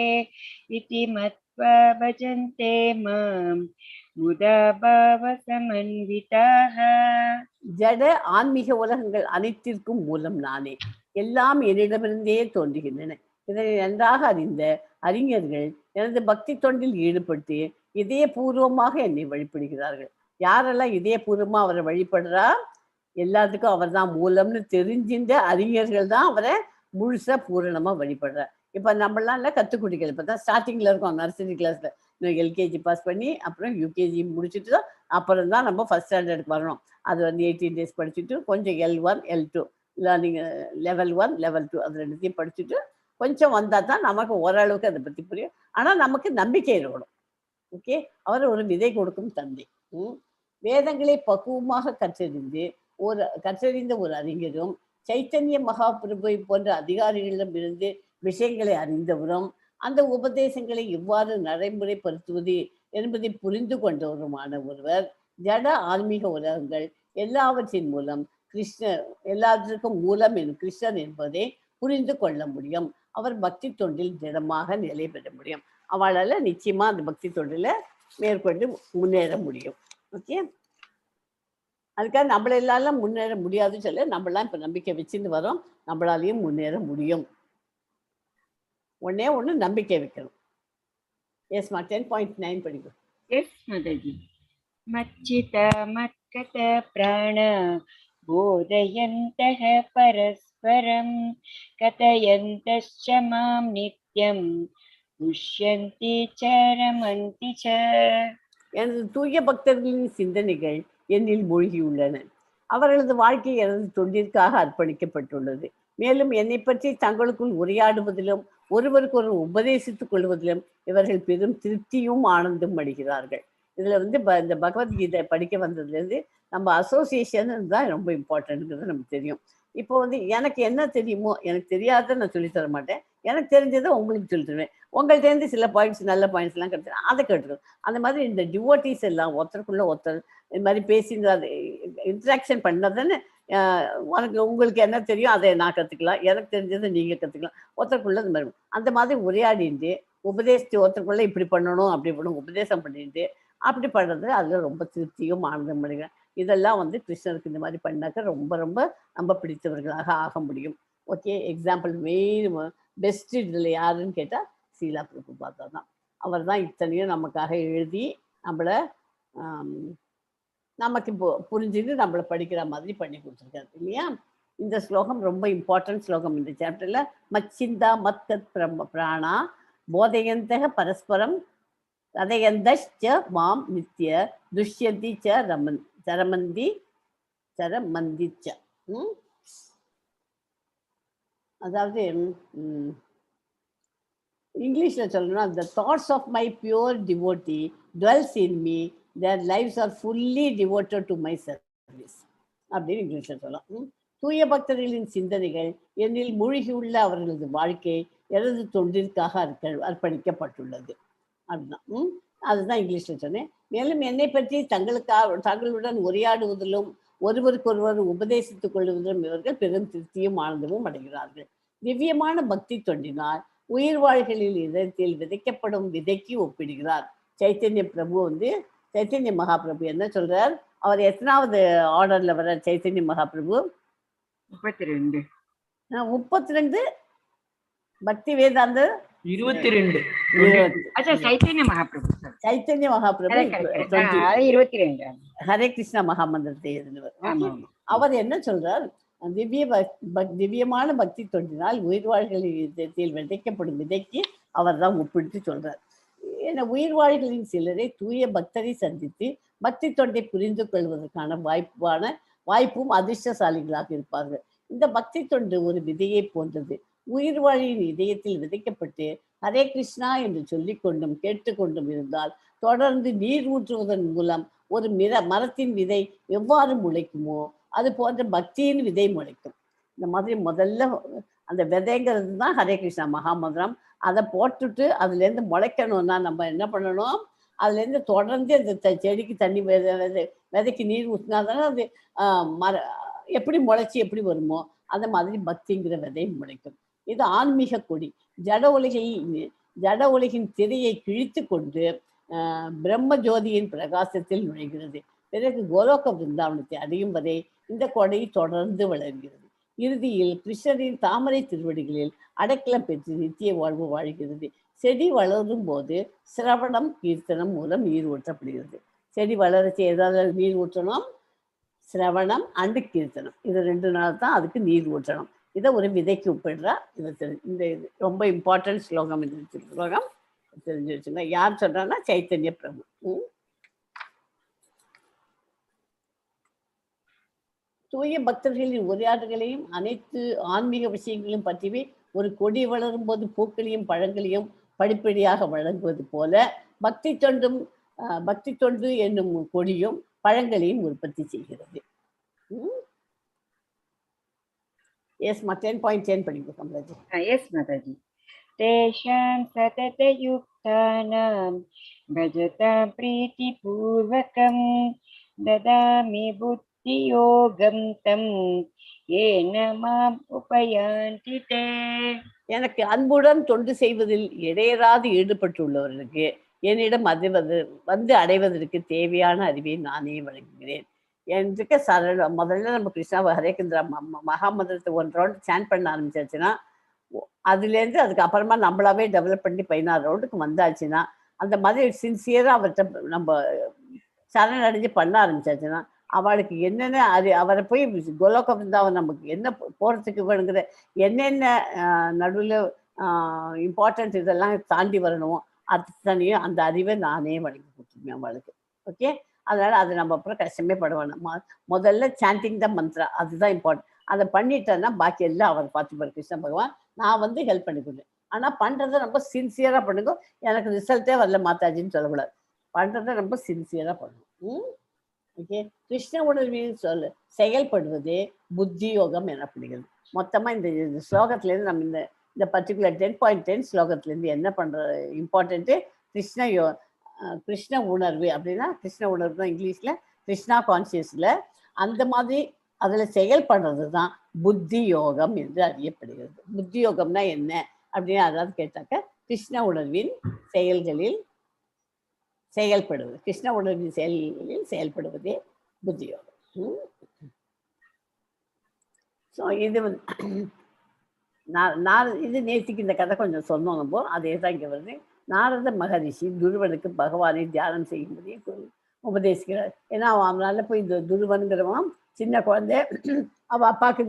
இதி மத்வா பஜந்தே மாம் முதா பாவ சமன்விதாஹ. ஜட ஆன்மீக உலகங்கள் அனைத்திற்கும் மூலம் நானே. எல்லாம் என்னிடமிருந்தே தோன்றுகின்றன. இதனை நன்றாக அறிந்த அறிஞர்கள் எனது பக்தி தொண்டில் ஈடுபட்டு இதயபூர்வமாக என்னை வழிபடுகிறார்கள். யாரெல்லாம் இதயபூர்வமா அவரை வழிபடுறா, எல்லாத்துக்கும் அவர் தான் மூலம்னு தெரிஞ்சின்ற அறிஞர்கள் தான் அவரை முழுசா பூரணமா வழிபடுறார். இப்போ நம்மளாம் இல்லை கத்துக்குடிகள், இப்போ தான் ஸ்டார்டிங்ல இருக்கோம், நர்சரி கிளாஸ்ல. இன்னும் எல்கேஜி பாஸ் பண்ணி அப்புறம் யூகேஜி முடிச்சுட்டு தான் அப்புறம் தான் நம்ம ஃபர்ஸ்ட் ஸ்டாண்டர்டுக்கு வரணும். அது வந்து 18 days படிச்சுட்டு கொஞ்சம் L1 L2 learning, level 1 level 2 அது ரெண்டுத்தையும் படிச்சுட்டு கொஞ்சம் வந்தால் தான் நமக்கு ஓரளவுக்கு அதை பற்றி புரியும். ஆனால் நமக்கு நம்பிக்கை இருக்கணும். ஓகே, அவர் ஒரு விதை கொடுக்கும் தந்தை. வேதங்களை பக்குவமாக கற்றறிந்த ஒரு அறிஞரும் சைத்தன்ய மகாபிரபுவை போன்ற அதிகாரிகளிடமிருந்து விஷயங்களை அறிந்தவரும் அந்த உபதேசங்களை எவ்வாறு நடைமுறைப்படுத்துவது என்பதை புரிந்து கொண்டவருமான ஒருவர் ஜட ஆன்மீக உலகங்கள் எல்லாவற்றின் மூலம் எல்லாத்திற்கும் மூலம் கிருஷ்ணன் என்பதை புரிந்து கொள்ள முடியும். அவர் பக்தி தொண்டில் திடமாக நிலை பெற முடியும். அவளால் நிச்சயமா அந்த பக்தி தொண்டில மேற்கொண்டு முன்னேற முடியும். ஓகே, அதுக்காக நம்மளெல்லாம் முன்னேற முடியாதுன்னு சொல்ல, நம்மளாம் இப்போ நம்பிக்கை வச்சுன்னு வரோம், நம்மளாலையும் முன்னேற முடியும். ஒன்னே ஒன்று நம்பிக்கை வைக்கணும். எஸ்மா 10.9 படிக்கும். எஸ் மாதாஜி. மச்சித மத்கத பிராண போதயந்தஹ பரஸ்பரம் परस्परं कथयन्तश्च मां नित्यं पुष्यन्ति च रमन्ति च. எனது தூய பக்தர்களின் சிந்தனைகள் என்னில் மூழ்கியுள்ளன. அவர்களது வாழ்க்கை எனது தொண்டிற்காக அர்ப்பணிக்கப்பட்டுள்ளது. மேலும் என்னை பற்றி தங்களுக்குள் உரையாடுவதிலும் ஒருவருக்கொருவர் உபதேசித்துக் கொள்வதிலும் இவர்கள் பெரும் திருப்தியும் ஆனந்தம் அடைகிறார்கள். இதுல இந்த பகவத்கீதை படிக்க வந்ததுலேருந்து நம்ம அசோசியேஷன் தான் ரொம்ப இம்பார்ட்டன்ட்ங்கிறது நமக்கு தெரியும். இப்போ எனக்கு என்ன தெரியுமோ, எனக்கு தெரியாத நான் சொல்லித்தர மாட்டேன், எனக்கு தெரிஞ்சதை உங்களுக்கு சொல்லி தருவேன். உங்கள்கிட்டேருந்து சில பாயிண்ட்ஸ், நல்ல பாயிண்ட்ஸ் எல்லாம் கிடைச்சிடும், அதை கேட்டுக்கணும். அந்த மாதிரி இந்த டிவோட்டிஸ் எல்லாம் ஒருத்தருக்குள்ள ஒருத்தர் இது மாதிரி பேசி இன்ட்ராக்ஷன் பண்ணதானே உங்களுக்கு என்ன தெரியும் அதை நான் கற்றுக்கலாம், எனக்கு தெரிஞ்சதை நீங்கள் கற்றுக்கலாம். ஒருத்தருக்குள்ள இந்த மாதிரி அந்த மாதிரி உரையாடிட்டு உபதேசித்து ஒருத்தருக்குள்ள இப்படி பண்ணணும் அப்படி பண்ணணும் உபதேசம் பண்ணிட்டு அப்படி பண்ணுறது அதில் ரொம்ப திருப்தியும் ஆனந்தம் பண்ணுறேன். இதெல்லாம் கிருஷ்ணருக்கு இந்த மாதிரி பண்ணாக்க ரொம்ப ரொம்ப நம்ம பிடித்தவர்களாக ஆக முடியும். ஓகே, எக்ஸாம்பிள் மெயின் பெஸ்ட் இதில் யாருன்னு கேட்டால் சீலா பிரபுபாதா தான். அவர் தான் இத்தனையும் நமக்காக எழுதி நம்மளை நமக்கு இப்போ புரிஞ்சுட்டு நம்மளை படிக்கிற மாதிரி பண்ணி கொடுத்துருக்காரு இல்லையா. இந்த ஸ்லோகம் ரொம்ப இம்பார்ட்டன்ட் ஸ்லோகம் இந்த சாப்டர்ல. மச்சிந்தா மத்கத் பிராணா போதயந்தக பரஸ்பரம் கதயந்தச்ச மாம் நித்ய துஷ்யந்தி ச சரமந்தி ச. அதாவது இங்கிலீஷ்ல சொல்லணும்னா, the thoughts of my pure devotee dwells in me, their lives are fully devoted to my service அப்படின்னு இங்கிலீஷ்ல சொல்லலாம். தூய பக்தர்களின் சிந்தனைகள் என்னில் மூழ்கியுள்ள அவர்களது வாழ்க்கை எனது தொண்டிற்காக அர்ப்பணிக்கப்பட்டுள்ளது அப்படின்னா அதுதான் இங்கிலீஷ்ல சொன்னேன். மேலும் என்னை பற்றி தங்களுடன் உரையாடுவதிலும் ஒருவருக்கொருவர் உபதேசித்துக் கொள்வதிலும் இவர்கள் பெரும் திருப்தியும் ஆனந்தமும் அடைகிறார்கள். திவ்யமான பக்தி தொண்டினால் உயிர் வாழ்களில் இதயத்தில் விதைக்கப்படும் விதைக்கு ஒப்பிடுகிறார் சைத்தன்ய பிரபு. சைத்தன்ய மகாபிரபு என்ன சொல்றார்? அவர் எத்தனாவது ஆர்டர்ல வர சைத்தன்ய மகாபிரபு? 32 பக்தி வேதாந்த 22. சைத்தன்ய மகாபிரபு ஹரே கிருஷ்ணா மகாமந்திரத்தை எழுதினவர். அவர் என்ன சொல்றார்? திவ்யமான பக்தி தொண்டினால் உயிர் வாழ்களின் இதயத்தில் விதைக்கப்படும் விதைக்கு அவர் தான் ஒப்பிட்டு சொல்றார். ஏன்னா உயிர் வாழ்களின் சிலரை தூய பக்தரை சந்தித்து பக்தி தொண்டை புரிந்து கொள்வதற்கான வாய்ப்பும் அதிர்ஷ்டசாலிகளாக இருப்பார்கள். இந்த பக்தி தொண்டு ஒரு விதையை போன்றது. உயிர் வாழியின் இதயத்தில் விதைக்கப்பட்டு ஹரே கிருஷ்ணா என்று சொல்லிக்கொண்டும் கேட்டுக்கொண்டும் இருந்தால் தொடர்ந்து நீர் ஊற்றுவதன் மூலம் ஒரு மரத்தின் விதை எவ்வாறு முளைக்குமோ அது போன்ற பக்தியின் விதை முளைக்கும். இந்த மாதிரி முதல்ல அந்த விதைங்கிறது தான் ஹரே கிருஷ்ணா மகாமந்திரம். அதை போட்டுட்டு அதுலேருந்து முளைக்கணும்னா நம்ம என்ன பண்ணணும்? அதுலேருந்து தொடர்ந்து அந்த செடிக்கு தண்ணி விதைக்கு நீர் ஊற்றினா தானே அது எப்படி முளைச்சி எப்படி வருமோ அந்த மாதிரி பக்திங்கிற விதை முளைக்கும். இது ஆன்மீக கொடி. ஜட உலகின் திரையை கிழித்து கொண்டு பிரம்ம ஜோதியின் பிரகாசத்தில் நுழைகிறது. பிறகு கோலோக பிருந்தாவனத்தை அடையும் வரை இந்த கொடை தொடர்ந்து வளர்கிறது. இறுதியில் கிருஷ்ணரின் தாமரை திருவடிகளில் அடைக்கலம் பெற்று நித்திய வாழ்வு வாழ்கிறது. செடி வளரும் போது சிரவணம் கீர்த்தனம் மூலம் நீர் ஊற்றப்படுகிறது. செடி வளர்ச்சி ஏதாவது நீர் ஊற்றணும், சிரவணம் அண்டு கீர்த்தனம், இது 2 நாள் தான் அதுக்கு நீர் ஊற்றணும். இதை ஒரு விதைக்கு ஒப்பிடுறா. இந்த இது ரொம்ப இம்பார்ட்டன்ட் ஸ்லோகம். இந்த ஸ்லோகம் தெரிஞ்சு வச்சுங்க. யார் சொல்றாங்கன்னா சைத்தன்ய பிரபு. தூய பக்தர்களின் உரையாடுகளையும் அனைத்து ஆன்மீக விஷயங்களையும் பற்றிவே ஒரு கொடி வளரும் போது பூக்களையும் பழங்களையும் படிப்படியாக வழங்குவது போல பக்தி தொண்டு என்னும் கொடியும் பழங்களையும் உற்பத்தி செய்கிறது. Yes, 10.10 படிப்போம் Mataji. Yes, Mataji. Tesham satata yuktanam bhajatam priti purvakam dadami buddhi yogam tam yena mam upayanti te. எனக்கு அன்புடன் தொண்டு செய்வதில் இடையராது ஈடுபட்டுள்ளவர்களுக்கு என்னிடம் அடைவதற்கு தேவையான அறிவை நானே வழங்குகிறேன். எனக்கு முதல்ல நம்ம கிருஷ்ணா ஹரே கிருஷ்ணா மகாமந்திரத்தை 1 ரவுண்ட் சாண்ட் பண்ண ஆரம்பிச்சாச்சுன்னா அதுலேருந்து அதுக்கப்புறமா நம்மளாவே டெவலப் பண்ணி 16 ரவுண்டுக்கு வந்தாச்சுன்னா அந்த மாதிரி சின்சியராக அவர்கிட்ட நம்ம சரணடைஞ்சு பண்ண ஆரம்பிச்சாச்சுன்னா அவளுக்கு என்னென்ன அவரை போய் கோலோக பிருந்தாவன் நமக்கு என்ன போகிறதுக்கு வேணுங்கிற என்னென்ன நடுவில் இம்பார்ட்டன்ட் இதெல்லாம் தாண்டி வரணும் அத்தனையும் அந்த அறிவை நானே வழங்கி கொடுத்துருவேன் அவளுக்கு. ஓகே, அதனால் அது நம்ம அப்புறம் கஷ்டமே பட வேணும். முதல்ல சாண்டிங் தான் மந்த்ரா, அதுதான் இம்பார்ட்டன்ட். அதை பண்ணிட்டேன்னா பாக்கி எல்லாம் அவர் பார்த்துப்பார் கிருஷ்ண பகவான். நான் வந்து ஹெல்ப் பண்ணி கொடுத்தேன். ஆனால் பண்ணுறதை ரொம்ப சின்சியராக பண்ணுங்க. எனக்கு ரிசல்ட்டே வரல மாதாஜின்னு சொல்லக்கூடாது. பண்ணுறதை ரொம்ப சின்சியராக பண்ணணும். ஓகே, கிருஷ்ண உணர்வில் செயல்படுவதே புத்தி யோகம் எனப்படுகிறது. மொத்தமாக இந்த ஸ்லோகத்துலேருந்து நம்ம இந்த பர்டிகுலர் 10.10 ஸ்லோகத்துலேருந்து என்ன பண்ணுற இம்பார்ட்டண்ட்டு கிருஷ்ண உணர்வு அப்படின்னா, கிருஷ்ண உணர்வு தான் இங்கிலீஷில் கிருஷ்ணா கான்சியஸில் அந்த மாதிரி அதில் செயல்படுறது தான் புத்தி யோகம் என்று அறியப்படுகிறது. புத்தி யோகம்னா என்ன அப்படின்னு அதாவது கேட்டாக்க, கிருஷ்ண உணர்வின் செயல்களில் செயல்படுவது, கிருஷ்ண உணர்வின் செயல்களில் செயல்படுவதே புத்தி யோகம். ஸோ இது இது நேற்றுக்கு இந்த கதை கொஞ்சம் சொன்னோம் நம்ம, அதே தான் இங்கே வருது. நாரத மகரிஷி துருவனுக்கு பகவானை தியானம் செய்யும்படி உபதேசிக்கிறார். ஏன்னா அவனால போய் இந்த துருவனுங்கிறவன் சின்ன குழந்தை, அவள் அப்பாவுக்கு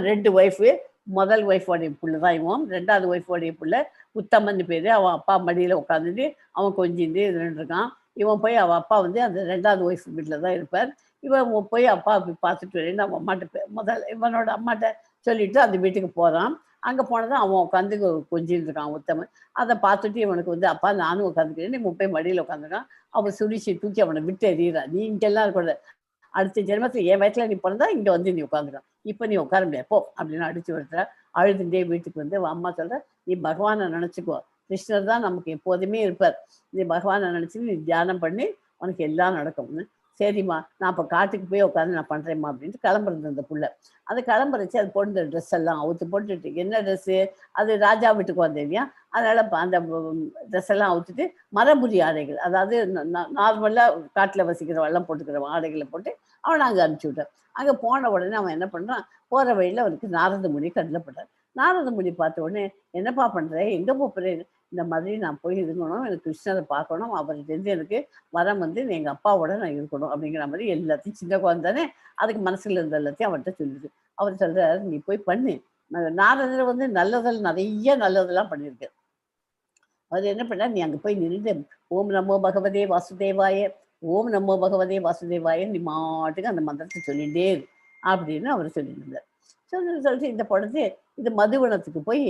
2 ஒய்ஃபு. முதல் ஒய்ஃபோடைய புள்ள தான் இவன். 2வது ஒய்ஃபோடைய புள்ள உத்தமன் பேர். அவன் அப்பா மடியில் உட்காந்துட்டு அவன் கொஞ்சிட்டு இருக்கான். இவன் போய் அவள் அப்பா வந்து அந்த 2வது ஒய்ஃப் வீட்டில் தான் இருப்பார். இவன் போய் அப்பா பார்த்துட்டு வரேன்னு அவன் அம்மாட்ட இவனோட அம்மாட்ட சொல்லிட்டு அந்த வீட்டுக்கு போகிறான். அங்கே போனதான் அவன் உட்காந்து கொஞ்சிட்டு இருக்கான் உத்தமன். அதை பார்த்துட்டு இவனுக்கு வந்து, அப்பா நானும் உட்காந்துக்கிறேன், நீ போய் மடியில் உட்காந்துருக்கான். அவன் சுரிச்சு தூக்கி அவனை விட்டு எறிகிறான். நீ இங்கெல்லாம் இருக்கக்கூடாது, அடுத்த ஜென்மத்தில் என் வயசில் நீ பிறந்தா இங்கே வந்து நீ உட்காந்துருக்கான், இப்போ நீ உட்கார முடியாது போ அப்படின்னு அடிச்சு விடுற. அழுதுண்டே வீட்டுக்கு வந்து அம்மா சொல்கிற, நீ பகவானை நினச்சிக்கோ, கிருஷ்ணர் தான் நமக்கு எப்போதுமே இருப்பார், நீ பகவானை நினச்சி நீ தியானம் பண்ணி உனக்கு எல்லாம் நடக்கும்னு. சரிம்மா நான் இப்போ காட்டுக்கு போய் உட்காந்து நான் பண்ணுறேம்மா அப்படின்ட்டு கிளம்புறது அந்த புள்ள. அது கிளம்புறச்சு அது போட்டு ட்ரெஸ் எல்லாம் அவுத்து போட்டுட்டு, என்ன ட்ரெஸ்ஸு அது ராஜா வீட்டுக்கு வந்தேன் இல்லையா, அதனால் அந்த ட்ரெஸ் எல்லாம் அவுத்துட்டு மரபுரி ஆடைகள், அதாவது நார்மலாக காட்டில் வசிக்கிறவெல்லாம் போட்டுக்கிற ஆடைகளை போட்டு அவனை அங்கே அனுப்பிச்சி விட்டான். அங்கே போன உடனே அவன் என்ன பண்ணுறான், போகிற வழியில் அவனுக்கு நாரத முனி கண்ணில் பட்டார். நாரத முனி பார்த்த உடனே, என்னப்பா பண்ணுறேன், எங்கே போகிறேன், இந்த மாதிரி நான் போய் இருக்கணும், எனக்கு கிருஷ்ணரை பார்க்கணும், அவர்கிட்ட எனக்கு வரம் வந்து எங்கள் அப்பாவோட நான் இருக்கணும் அப்படிங்கிற மாதிரி எல்லாத்தையும், சின்ன குழந்தை தானே அதுக்கு மனசில் இருந்த எல்லாத்தையும் அவர்கிட்ட சொல்லிடுது. அவர் சொல்கிறார், நீ போய் பண்ணு. நாரதர் வந்து நிறைய நல்லதெல்லாம் பண்ணியிருக்கு. அவர் என்ன பண்ணார், நீ அங்கே போய் நின்று ஓம் நமோ பகவதே வாசுதேவாய, ஓம் நமோ பகவதே வாசுதேவாய, நீ மாட்டுக்கு அந்த மந்திரத்தை சொல்லிகிட்டே இரு அப்படின்னு அவர் சொல்லியிருந்தார். சொல்லிட்டு இந்த பொழுது இது மதுவனத்துக்கு போய்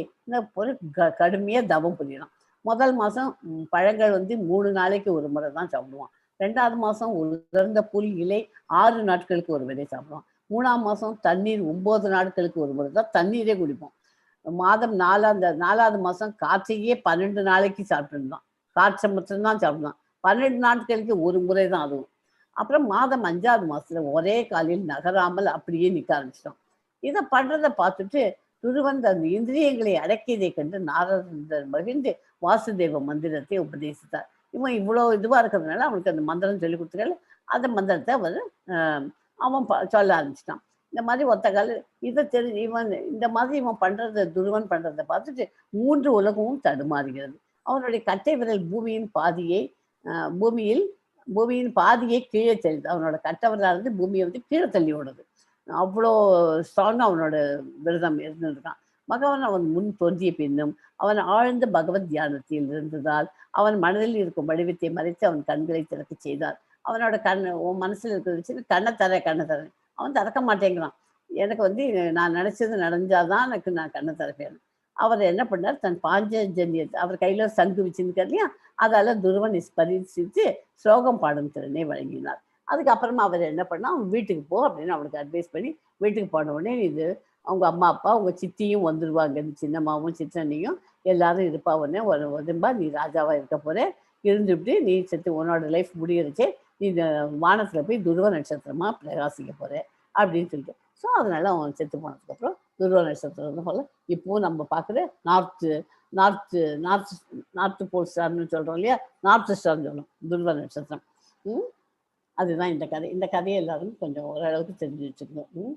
கடுமையாக தவம் புரியலாம். முதல் மாதம் பழங்கள் வந்து 3 நாளைக்கு ஒரு முறை தான் சாப்பிடுவான். 2வது மாதம் உலர்ந்த புல் இலை 6 நாட்களுக்கு ஒரு முறை சாப்பிடுவான். 3ஆம் மாதம் தண்ணீர் 9 நாட்களுக்கு ஒரு முறை தான் தண்ணீரே குடிப்போம். மாதம் 4வது மாதம் காற்றையே 12 நாளைக்கு சாப்பிட்டுருந்தான். காற்றை மட்டும்தான் சாப்பிடுவான். 12 நாட்களுக்கு ஒரு முறை தான் அதுவும். அப்புறம் மாதம் 5வது மாதத்துல ஒரே காலில் நகராமல் அப்படியே நிற்க ஆரம்பிச்சிட்டோம். இதை பண்ணுறதை பார்த்துட்டு துருவன் அந்த இந்திரியங்களை அடக்கியதை கண்டு நாரதர் மகிழ்ந்து வாசுதேவ மந்திரத்தை உபதேசித்தார். இவன் இவ்வளோ இதுவாக இருக்கிறதுனால அவனுக்கு அந்த மந்திரம் சொல்லி கொடுத்துருக்காரு. அந்த மந்திரத்தை அவன் சொல்ல ஆரம்பிச்சிட்டான். இந்த மாதிரி ஒத்த கால இதை இவன் இந்த மாதிரி இவன் பண்ணுறத துருவன் பண்ணுறதை பார்த்துட்டு 3 உலகமும் தடுமாறுகிறது. அவனுடைய கட்டை விரல் பூமியின் பாதியை கீழே தள்ளிது. அவனோட கட்டை விரலாக இருந்து பூமியை வந்து கீழே தள்ளி விடுது. அவ்வளோ ஸ்ட்ராங்காக அவனோட விரதம் இருந்திருக்கான். பகவான் அவன் முன் தோன்றிய பின்னும் அவன் ஆழ்ந்த பகவத் தியானத்தில் இருந்ததால் அவன் மனதில் இருக்கும் வடிவத்தை மறைத்து அவன் கண்களை திறக்க செய்தார். அவனோட உன் மனசில் இருக்கிற கண்ணை தரேன், அவன் திறக்க மாட்டேங்கிறான். எனக்கு வந்து நான் நினைச்சது நடந்தாதான் எனக்கு நான் கண்ணை திறப்பேன். அவர் என்ன பண்ணார், தன் பாஞ்சஜன்யத்தை அவர் கையில சங்கு வச்சுருக்கார் இல்லையா, அதால துருவன் பரிசித்து ஸ்லோகம் பாடும் திறனை வழங்கினார். அதுக்கப்புறமா அவர் என்ன பண்ணா, அவன் வீட்டுக்கு போ அப்படின்னு அவனுக்கு அட்வைஸ் பண்ணி வீட்டுக்கு போன உடனே இது அவங்க அம்மா அப்பா அவங்க சித்தியும் வந்துடுவாங்க, சின்னம்மாவும் சிற்றண்ணியும் எல்லாரும் இருப்பா. உடனே உடம்பா நீ ராஜாவா இருக்க போற, இருந்துவிட்டு நீ செத்து உன்னோட லைஃப் முடியறச்சே நீ இந்த வானத்துல போய் துருவ நட்சத்திரமா பிரகாசிக்க போற அப்படின்னு சொல்லிட்டு. ஸோ அதனால அவன் செத்து போனதுக்கப்புறம் துருவ நட்சத்திரம் போல இப்போவும் நம்ம பார்க்குற நார்த்து போல் ஸ்டார்னு சொல்கிறோம் இல்லையா, நார்த்து ஸ்டார்னு சொல்லணும் துருவ நட்சத்திரம். அதுதான் இந்த கதை. இந்த கதையை எல்லாரும் கொஞ்சம் ஓரளவுக்கு தெரிஞ்சு வச்சுக்கணும்.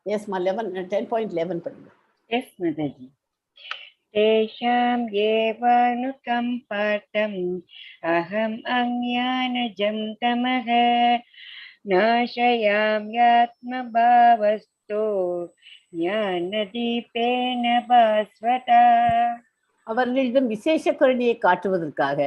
எஸ்மா 10.11 பண்ணுங்க. எஸ் மாதாஜி. तेषां येवानुकम्पार्थम् अहम् अज्ञानजं तमः नाशयाम्यात्मभावस्तो ஞானதீபேன பாஸ்வதா. அவர்களிடம் விசேஷ கருணையை காட்டுவதற்காக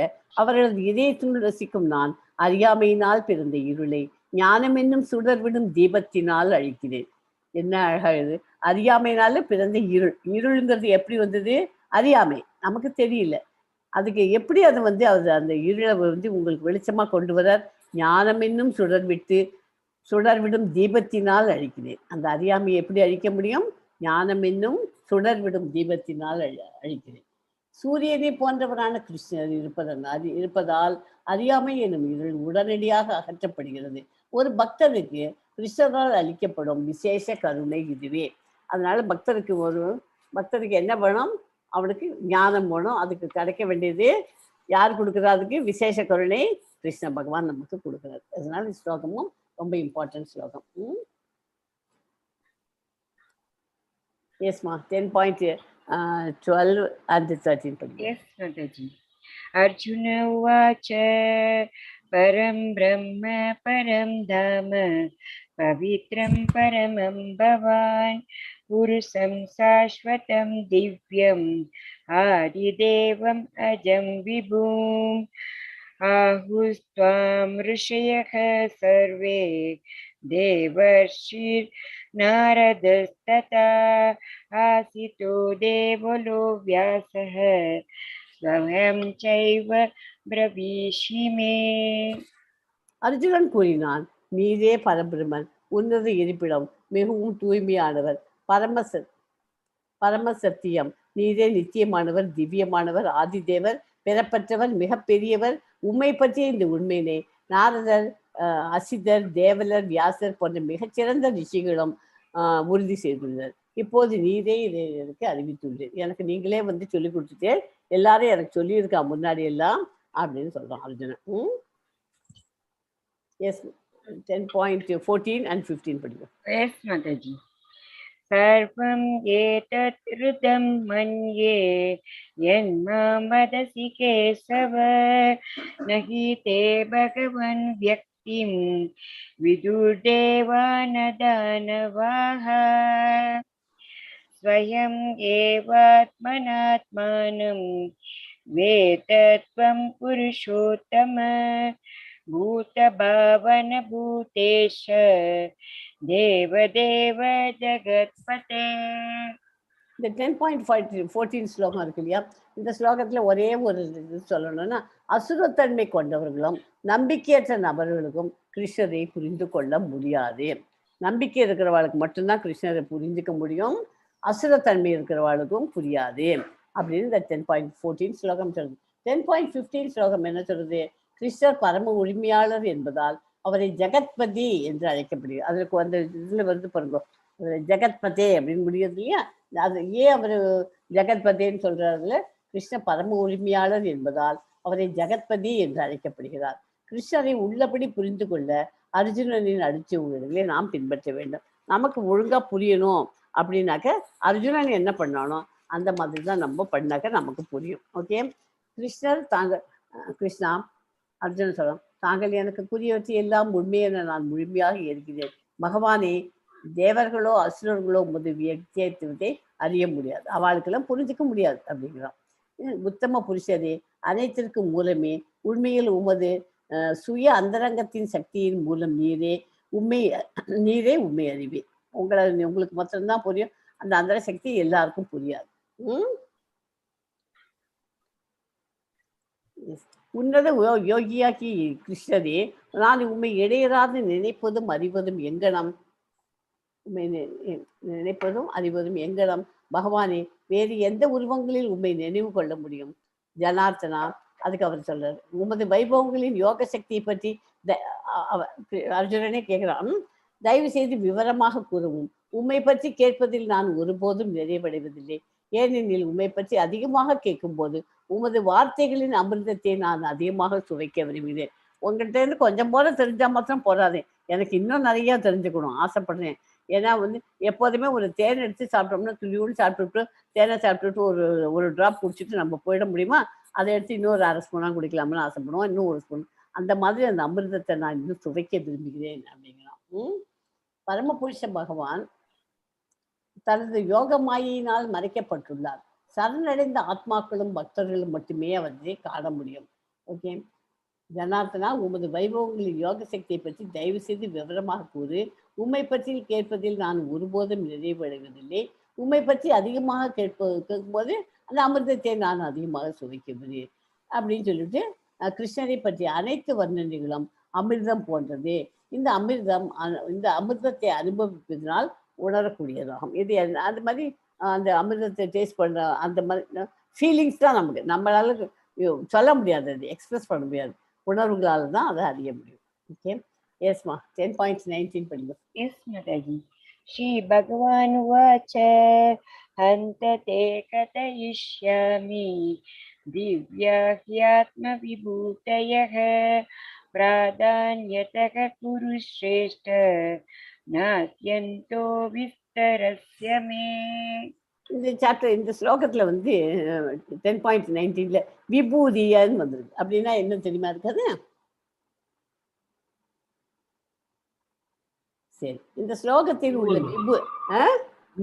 அவர்களது இதயத்தினுள் ரசிக்கும் நான் அறியாமையினால் பிறந்த இருளை ஞானம் என்னும் சுடர்விடும் தீபத்தினால் அழிக்கிறேன். என்ன அழகா இது! அறியாமையினால பிறந்த இருள். இருளுங்கிறது எப்படி வந்தது? அறியாமை, நமக்கு தெரியல. அதுக்கு எப்படி அதை அவர் அந்த இருளை உங்களுக்கு வெளிச்சமா கொண்டு வரார்? ஞானம் என்னும் சுடர்விடும் தீபத்தினால் அழிக்கிறேன். அந்த அறியாமையை எப்படி அழிக்க முடியும்? ஞானம் என்னும் சுடர்விடும் தீபத்தினால் அழிக்கிறேன். சூரியனை போன்றவரான கிருஷ்ணர் இருப்பதால் அறியாமை எனும் இருள் உடனடியாக அகற்றப்படுகிறது. ஒரு பக்தருக்கு கிருஷ்ணரால் அளிக்கப்படும் விசேஷ கருணை இதுவே. அதனால பக்தருக்கு என்ன வேணும்? அவனுக்கு ஞானம் வேணும். அதுக்கு கிடைக்க வேண்டியது யார் கொடுக்குறா? அதுக்கு விசேஷ கருணை கிருஷ்ண பகவான் நமக்கு கொடுக்குறாரு. அதனால ஸ்லோகமும் ரொம்ப இம்பார்ட்டன்ட் ஸ்லோகம். எஸ்மா 10.12 and 13 படிங்க. Yes, Mataji. Arjuna uvacha param brahma param dhama pavitram paramam bhavan purusam sashvatam divyam adidevam ajam vibhum ahustvam rishayah sarve devarshir नारदस्तथा आसितो देवलो व्यासः स्वयं चैव ब्रवीषिमे. அர்ஜுனன் கூறினான், நீரே பரபிரமன், உன்னத இருப்பிடம், மிகவும் தூய்மையானவர், பரமசத்தியம், நீரே நித்தியமானவர், திவ்யமானவர், ஆதிதேவர், பெறப்பட்டவர், மிக பெரியவர். உம்மை பற்றிய இந்த உண்மையினை நாரதர், அசிதர், தேவலர், வியாசர் போன்ற மிகச்சிறந்த ரிஷிகளும் உறுதி செய்துள்ளனர். இப்போது நீரே இதை எனக்கு அறிவித்துள்ளேன். எனக்கு நீங்களே சொல்லி கொடுத்துட்டே, எல்லாரும் எனக்கு சொல்லியிருக்கா முன்னாடி எல்லாம் அப்படின்னு சொல்றான் அர்ஜுனன். எஸ் 10.14 and 15 படிக்கும். எஸ் மாதாஜி. சர்வம் ஏதத் ருதம் மன்யே யன்மாம் வதசி கேசவ நஹி தே பகவன் வியக்திம் விதுர்தேவானதானவாஹ ஸ்வயம் ஏவாத்மனாத்மானம் வேதத்வம் புருஷோத்தம பூதபாவன பூதேஷ தேவதேவ ஜகத்பதே. இந்த 10.14 ஸ்லோகம் இருக்கு இல்லையா, இந்த ஸ்லோகத்துல ஒரே ஒரு இது சொல்லணும்னா, அசுரத்தன்மை கொண்டவர்களும் நம்பிக்கையற்ற நபர்களுக்கும் கிருஷ்ணரை புரிந்து கொள்ள முடியாது. நம்பிக்கை இருக்கிறவாளுக்கு மட்டும்தான் கிருஷ்ணரை புரிஞ்சுக்க முடியும், அசுரத்தன்மை இருக்கிறவாளுக்கும் புரியாது அப்படின்னு இந்த 10.14 ஸ்லோகம் சொல்லுது. 10.15 ஸ்லோகம் என்ன சொல்றது? கிருஷ்ணர் பரம உரிமையாளர் என்பதால் அவரை ஜெகத்பதி என்று அழைக்கப்படுகிறது. அதற்கு இதுல பாருங்க, ஜெகத்பதே அப்படின்னு முடியாது இல்லையா? அது ஏன் அவர் ஜெகத்பதேன்னு சொல்றாருல? கிருஷ்ண பரம உரிமையாளர் என்பதால் அவரை ஜெகத்பதி என்று அழைக்கப்படுகிறார். கிருஷ்ணரை உள்ளபடி புரிந்து கொள்ள அர்ஜுனனின் அடிச்சுவடுகளை நாம் பின்பற்ற வேண்டும். நமக்கு ஒழுங்கா புரியணும் அப்படின்னாக்க அர்ஜுனன் என்ன பண்ணானோ அந்த மாதிரி தான் நம்ம பண்ணாக்க நமக்கு புரியும். ஓகே, கிருஷ்ணா அர்ஜுனன் சொல்றான், தாங்கள் எனக்கு புரியவற்றை எல்லாம் உண்மையென நான் முழுமையாக இருக்கிறேன். பகவானே, தேவர்களோ அசுரர்களோ உமது வியக்தியத்தை அறிய முடியாது, அவளுக்கெல்லாம் புரிஞ்சிக்க முடியாது அப்படிங்கிறான். உத்தம புருஷரே, அனைத்திற்கும் மூலமே, உண்மையில் உமது சுய அந்தரங்கத்தின் சக்தியின் மூலம் நீரே உண்மை அறிவே. உங்களுக்கு மாத்திரம்தான் புரியும், அந்த அந்தர சக்தி எல்லாருக்கும் புரியாது. உன்னத யோகியாக்கி கிருஷ்ணரே, நான் உண்மை இடையராது நினைப்பதும் அறிவதும் எங்கனம்? நினைப்பதும் அறிவதும் எங்கனம்? பகவானே, வேறு எந்த உருவங்களில் உண்மை நினைவு கொள்ள முடியும்? ஜனார்த்தனா, அதுக்கு அவர் சொல்றாரு, உமது வைபவங்களின் யோக சக்தியை பற்றி அர்ஜுனனே கேட்கிறான். தயவு செய்து விவரமாக கூறவும். உண்மை பற்றி கேட்பதில் நான் ஒருபோதும் நிறைவடைவதில்லை. ஏனெனில் உண்மை பற்றி அதிகமாக கேட்கும் போது உமது வார்த்தைகளின் அமிர்தத்தை நான் அதிகமாக சுவைக்க விரும்புகிறேன். உங்கள்கிட்ட இருந்து கொஞ்சம் போல தெரிஞ்சா மாத்திரம் போறாதே, எனக்கு இன்னும் நிறைய தெரிஞ்சுக்கணும் ஆசைப்படுறேன். ஏன்னா வந்து எப்போதுமே ஒரு தேன் எடுத்து சாப்பிட்டோம்னா துளியோடு சாப்பிட்டுட்டு தேனை சாப்பிட்டுட்டு ஒரு ஒரு ட்ராப் குடிச்சிட்டு நம்ம போயிட முடியுமா? அதை எடுத்து இன்னொரு 1/2 ஸ்பூனாக குடிக்கலாம்னு ஆசைப்படுவோம். இன்னும் 1 ஸ்பூன் அந்த மாதிரி அந்த அமிர்தத்தை நான் இன்னும் சுவைக்க விரும்புகிறேன் அப்படிங்கிறான். பரமபுருஷ பகவான் தனது யோக மாயினால் மறைக்கப்பட்டுள்ளார். சரணடைந்த ஆத்மாக்களும் பக்தர்களும் மட்டுமே அவற்றை காண முடியும். ஓகே, ஜனார்த்தனா, உமது வைபவங்களின் யோக சக்தியை பற்றி தயவு செய்து விவரமாக கூறு. உம்மை பற்றி கேட்பதில் நான் ஒருபோதும் நிறைவடைவதில்லை. உம்மை பற்றி அதிகமாக கேட்கும்போது அந்த அமிர்தத்தை நான் அதிகமாக சுவைக்கிறேன் அப்படின்னு சொல்லிட்டு கிருஷ்ணரை பற்றிய அனைத்து வர்ணனைகளும் அமிர்தம் போன்றது. இந்த அமிர்தத்தை அனுபவிப்பதனால் உணரக்கூடியதாகும். இது அந்த மாதிரி அந்த அமிர்தத்தை டேஸ்ட் பண்ணுற அந்த மாதிரி ஃபீலிங்ஸ் தான் நமக்கு நம்மளால சொல்ல முடியாது, அது எக்ஸ்பிரஸ் பண்ண முடியாது. உணர்வுகளால் தான் அதை அறிய முடியும். ஓகே, எஸ்மா 10.19 படிங்க. எஸ் மாதாஜி. ஸ்ரீ பகவான் உவாச்ச ஹந்த தே கதயிஷ்யாமி திவ்யா ஹ்யாத்ம விபூதயः பிராதான்யதக குரு ஸ்ரேஷ்ட நாத்யந்தோ விஸ்தரஸ்ய மே. இந்த சாப்டர் இந்த ஸ்லோகத்துல வந்து 10.19ல விபூதியன்னு வந்துருக்கு. அப்படின்னா என்ன தெரியுமா இருக்காது? சரி, இந்த ஸ்லோகத்தில் உள்ள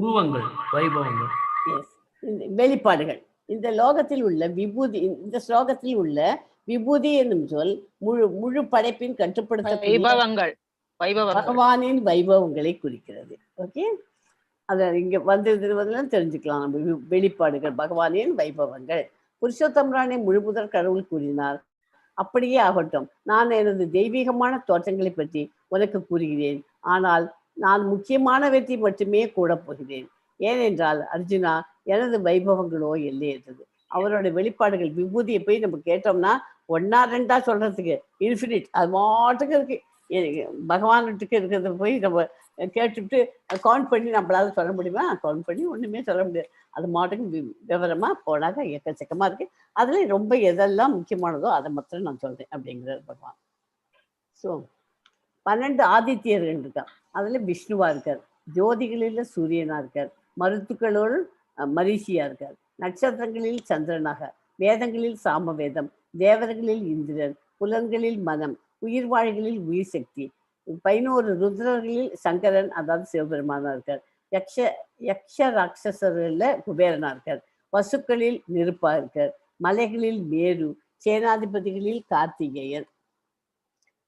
உருவங்கள், வைபவங்கள், வெளிப்பாடுகள், இந்த லோகத்தில் உள்ள விபூதி, இந்த ஸ்லோகத்தில் உள்ள விபூதி என்னும் சொல் முழு படைப்பின் கட்டுப்படுத்த பகவானின் வைபவங்களை குறிக்கிறது. ஓகே, அதை இங்க வந்திருக்கிறதெல்லாம் தெரிஞ்சுக்கலாம் நம்ம. வெளிப்பாடுகள், பகவானின் வைபவங்கள். புருஷோத்தமரானை முழுமுதற் கடவுள் கூறினார். அப்படியே ஆகட்டும், நான் எனது தெய்வீகமான தோற்றங்களை பற்றி உனக்கு கூறுகிறேன். ஆனால் நான் முக்கியமானவற்றை மட்டுமே கூட போகிறேன். ஏனென்றால் அர்ஜுனா, எனது வைபவங்களோ எல்லையற்றது. அவரோட வெளிப்பாடுகள் விபூதியை போய் நம்ம கேட்டோம்னா 1 or 2 சொல்றதுக்கு இன்ஃபினிட், அது மாட்டுக்கு இருக்கு. பகவானுக்கு இருக்கிறத போய் நம்ம கேட்டுவிட்டு கவுண்ட் பண்ணி நம்மளால சொல்ல முடியுமா? கவுண்ட் பண்ணி ஒண்ணுமே சொல்ல முடியாது. அது மாட்டுக்கு விவரமா போனாக்க எக்கச்சக்கமா இருக்கு. அதுல ரொம்ப எதெல்லாம் முக்கியமானதோ அதை மாத்திரம் நான் சொல்றேன் அப்படிங்கிறார் பகவான். ஸோ 12 ஆதித்யர்கள் இருக்கார். அதுல விஷ்ணுவா இருக்கார், ஜோதிகளில் சூரியனா இருக்கார், மருத்துக்களோடு மரிஷியா இருக்கார், நட்சத்திரங்களில் சந்திரனாக, வேதங்களில் சாமவேதம், தேவர்களில் இந்திரன், புலன்களில் மனம், உயிர் வாழ்களில் உயிர் சக்தி, 11 ருத்ரர்களில் சங்கரன் அதாவது சிவபெருமானா இருக்கார், யக்ஷ ராட்சசர்களில் குபேரனா இருக்கார், பசுக்களில் நெருப்பா இருக்கார், மலைகளில் மேரு, சேனாதிபதிகளில் கார்த்திகேயன்,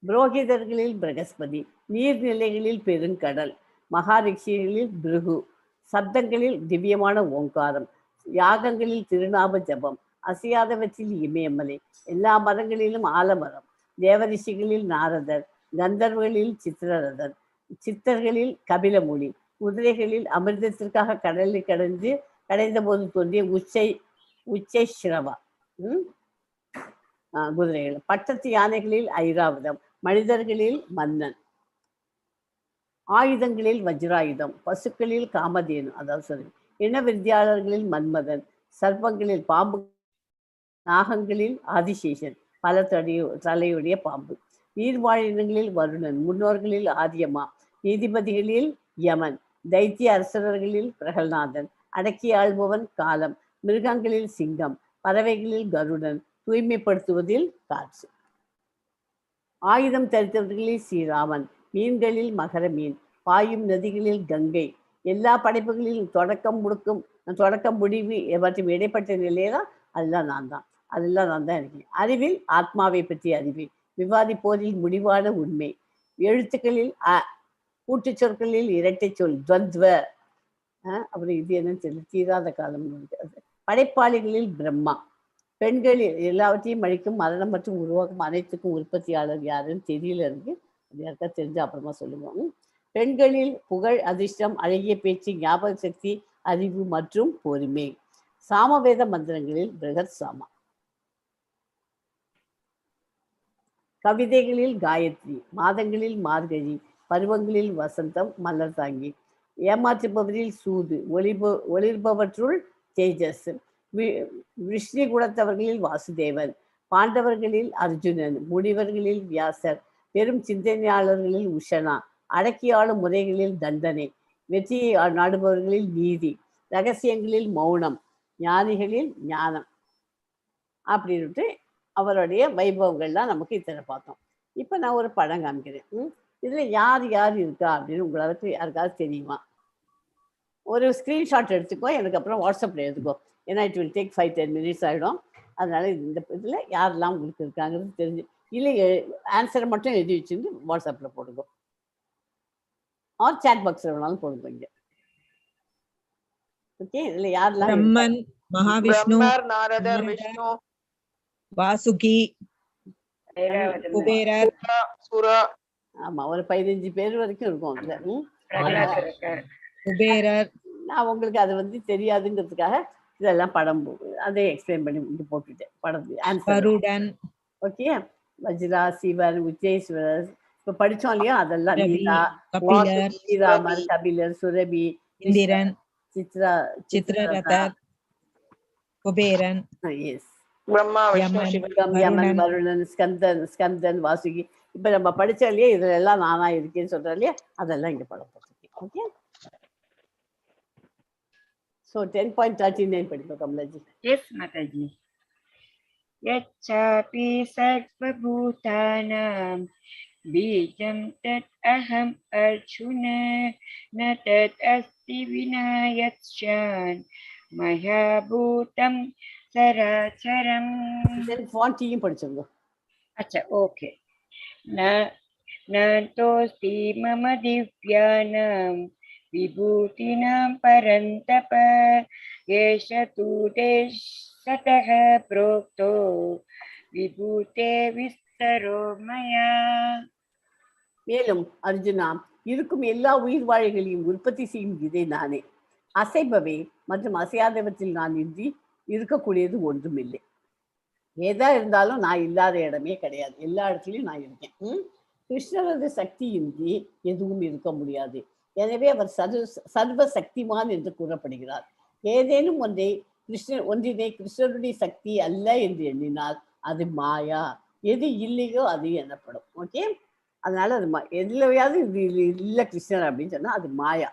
புரோகிதர்களில் பிரகஸ்பதி, நீர்நிலைகளில் பெருங்கடல், மகாரிஷிகளில் பிருகு, சப்தங்களில் திவ்யமான ஓங்காரம், யாகங்களில் திருநாம ஜபம், அசையாதவற்றில் இமயமலை, எல்லா மரங்களிலும் ஆலமரம், தேவரிஷிகளில் நாரதர், கந்தர்வர்களில் சித்திரரதர், சித்தர்களில் கபிலமுனி, குதிரைகளில் அமிர்தத்திற்காக கடலில் கடைந்த போது தோன்றிய உச்சை ஸ்ரவா குதிரைகள், பட்டத்து யானைகளில் ஐராவதம், மனிதர்களில் மன்னன், ஆயுதங்களில் வஜ்ராயுதம், பசுக்களில் காமதேனு அதாவது சொல்லி, இன வித்தியாளர்களில் மன்மதன், சர்ப்பங்களில் பாம்பு, நாகங்களில் ஆதிசேஷன் பல தலையுடைய பாம்பு, நீர்வாழினங்களில் வருணன், முன்னோர்களில் ஆரியமா, நீதிபதிகளில் யமன், தைத்திய அரசர்களில் பிரகல்நாதன், அடக்கி ஆள்பவன் காலம், மிருகங்களில் சிங்கம், பறவைகளில் கருடன், தூய்மைப்படுத்துவதில் காற்று, ஆயுதம் தரித்தவர்களில் ஸ்ரீராமன், மீன்களில் மகர மீன், பாயும் நதிகளில் கங்கை, எல்லா படைப்புகளிலும் தொடக்கம் முடிவு மற்றும் இடைப்பட்ட நிலையெல்லாம் அதெல்லாம் நான் தான் இருக்கேன். அறிவில் ஆத்மாவை பற்றி அறிவில், விவாதிப்போரில் முடிவான உண்மை, எழுத்துக்களில் கூட்டு சொற்களில் இரட்டை சொல் துவந்த்வ, அப்புறம் இது என்னன்னு சொல்லி தீராத காலம், படைப்பாளிகளில் பிரம்மா, பெண்களில் எல்லாவற்றையும் அழிக்கும் மரணம் மற்றும் உருவாக்கும் அனைத்துக்கும் உற்பத்தியாளர் யாருன்னு தெரியல இருக்கு, அது யாருக்கா தெரிஞ்சு அப்புறமா சொல்லுவோம். பெண்களில் புகழ், அதிர்ஷ்டம், அழகிய பேச்சு, ஞாபக சக்தி, அறிவு மற்றும் பொறுமை, சாமவேத மந்திரங்களில் பிருகத் சாமா, கவிதைகளில் காயத்ரி, மாதங்களில் மார்கழி, பருவங்களில் வசந்தம், மலர் தாங்கி, ஏமாற்றுபவரில் சூது, ஒளிர்பவற்றுள் தேஜஸ், விஷ்ணு குலத்தவர்களில் வாசுதேவன், பாண்டவர்களில் அர்ஜுனன், முனிவர்களில் வியாசர், பெரும் சிந்தனையாளர்களில் உஷனா, அடக்கியாளும் முறைகளில் தண்டனை, வெற்றியை நாடுபவர்களில் நீதி, ரகசியங்களில் மௌனம், ஞானிகளில் ஞானம் அப்படின்ட்டு அவருடைய வைபவங்கள்லாம் நமக்கு இத்தனை பார்த்தோம். இப்போ நான் ஒரு படம் காமிக்கிறேன். இதில் யார் யார் இருக்கா அப்படின்னு உங்களுக்கு யாருக்காவது தெரியுமா? ஒரு ஸ்க்ரீன்ஷாட் எடுத்துக்கோ, எனக்கு அப்புறம் வாட்ஸ்அப்பில் எடுத்துக்கோ. ஏன்னா இட் வில் டேக் 5-10 minutes ஆகிடும். அதனால இந்த இதில் யாரெல்லாம் உங்களுக்கு இருக்காங்கிறது தெரிஞ்சு இல்லை ஆன்சரை மட்டும் எழுதி வச்சுருந்து வாட்ஸ்அப்பில் போடுங்க. ஆர் சாட் பாக்ஸில் வேணாலும் போடுங்க இங்கே. ஓகே, இதில் யாரெல்லாம் பிரம்மன், மகாவிஷ்ணு, பிரம்மர், நாரதர், விஷ்ணு, வாசுகி, குபேரர், சுரா. ஆமாம், ஒரு 15 பேர் வரைக்கும் இருக்கும் அதில். குபேரர். நான் உங்களுக்கு அது வந்து தெரியாதுங்கிறதுக்காக இதெல்லாம் படம் அதை எக்ஸ்பிளைன் பண்ணி இங்கே போட்டுட்டேன் படத்துக்கு ஆன்சர். ஓகே, வஜ்ரா, சிவன், உச்சேஸ்வரர் இப்போ படித்தோம் இல்லையா, அதெல்லாம் நீலா, ஸ்ரீராமர், கபிலர், சுரபி, இந்திரன், சித்ரரதர், குபேரன், எஸ், பிரம்மா, விஷ்ணு, சிவன், யமன், வருணன், ஸ்கந்தன், வாசுகி. இப்போ நம்ம படித்தோம் இல்லையா, இதுல எல்லாம் நானா இருக்கேன்னு சொல்றோம் இல்லையா, அதெல்லாம் இங்கே படம் போட்டிருக்கேன். ஓகே, ஸோ 10.39 படிப்போம் கமலாஜி. Yes, Mataji. Yachapi sarvabhutanam bijam tat aham arjuna na tat asti vinayachan maya bhutam saracharam. ஃபான்ட்டியும் படிச்சிருங்க. Acha, okay. Nantosti mama divyanam vibhutinam parantapa yesha tu deshatah prokto vibhute vistaro maya. மேலும் அர்ஜுனா, இருக்கும் எல்லா உயிர் வாழைகளையும் உற்பத்தி செய்யும் இதை நானே. அசைபவை மற்றும் அசையாதவற்றில் நான் இன்றி இருக்கக்கூடியது ஒன்றுமில்லை. எதா இருந்தாலும் நான் இல்லாத இடமே கிடையாது, எல்லா இடத்துலையும் நான் இருக்கேன். கிருஷ்ணரது சக்தி இன்றி எதுவும் இருக்க முடியாது. எனவே அவர் சர்வ சக்திமான் என்று கூறப்படுகிறார். ஏதேனும் ஒன்றினை கிருஷ்ணருடைய சக்தி அல்ல என்று எண்ணினால் அது மாயா. எது இல்லையோ அது எனப்படும். ஓகே, அதனால அது எதுலையாவது இது இல்லை கிருஷ்ணர் அப்படின்னு சொன்னா அது மாயா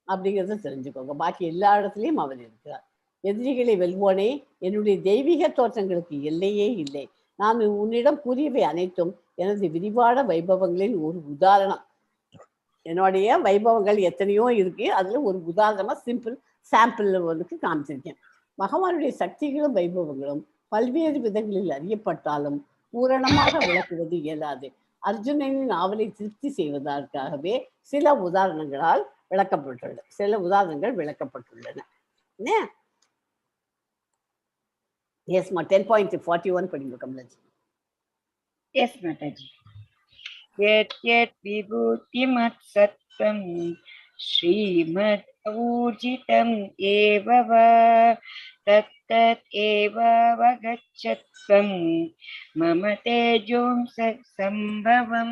அப்படிங்கிறத தெரிஞ்சுக்கோங்க. பாக்கி எல்லா இடத்துலையும் அவர் இருக்கிறார். எதிரிகளை வெல்வோனே, என்னுடைய தெய்வீக தோற்றங்களுக்கு எல்லையே இல்லை. நான் உன்னிடம் கூறியவை அனைத்தும் எனது விரிவான வைபவங்களின் ஒரு உதாரணம். என்னுடைய வைபவங்கள் எத்தனையோ இருக்கு, அதுல ஒரு உதாரணமா சாம்பிள் வந்து காமிச்சிருக்கேன். பகவானுடைய சக்திகளும் வைபவங்களும் பல்வேறு விதங்களில் அறியப்பட்டாலும் பூரணமாக விளக்குவது இயலாது. அர்ஜுனனின் ஆவலை திருப்தி செய்வதற்காகவே சில உதாரணங்கள் விளக்கப்பட்டுள்ளன. Yes, ma 10.41 படிங்க கமலாஜி. Yes, Mataji. Yet vibhutimat sattam Srimad Urjitam eva va tat eva vagachattam mama tejom sambhavam.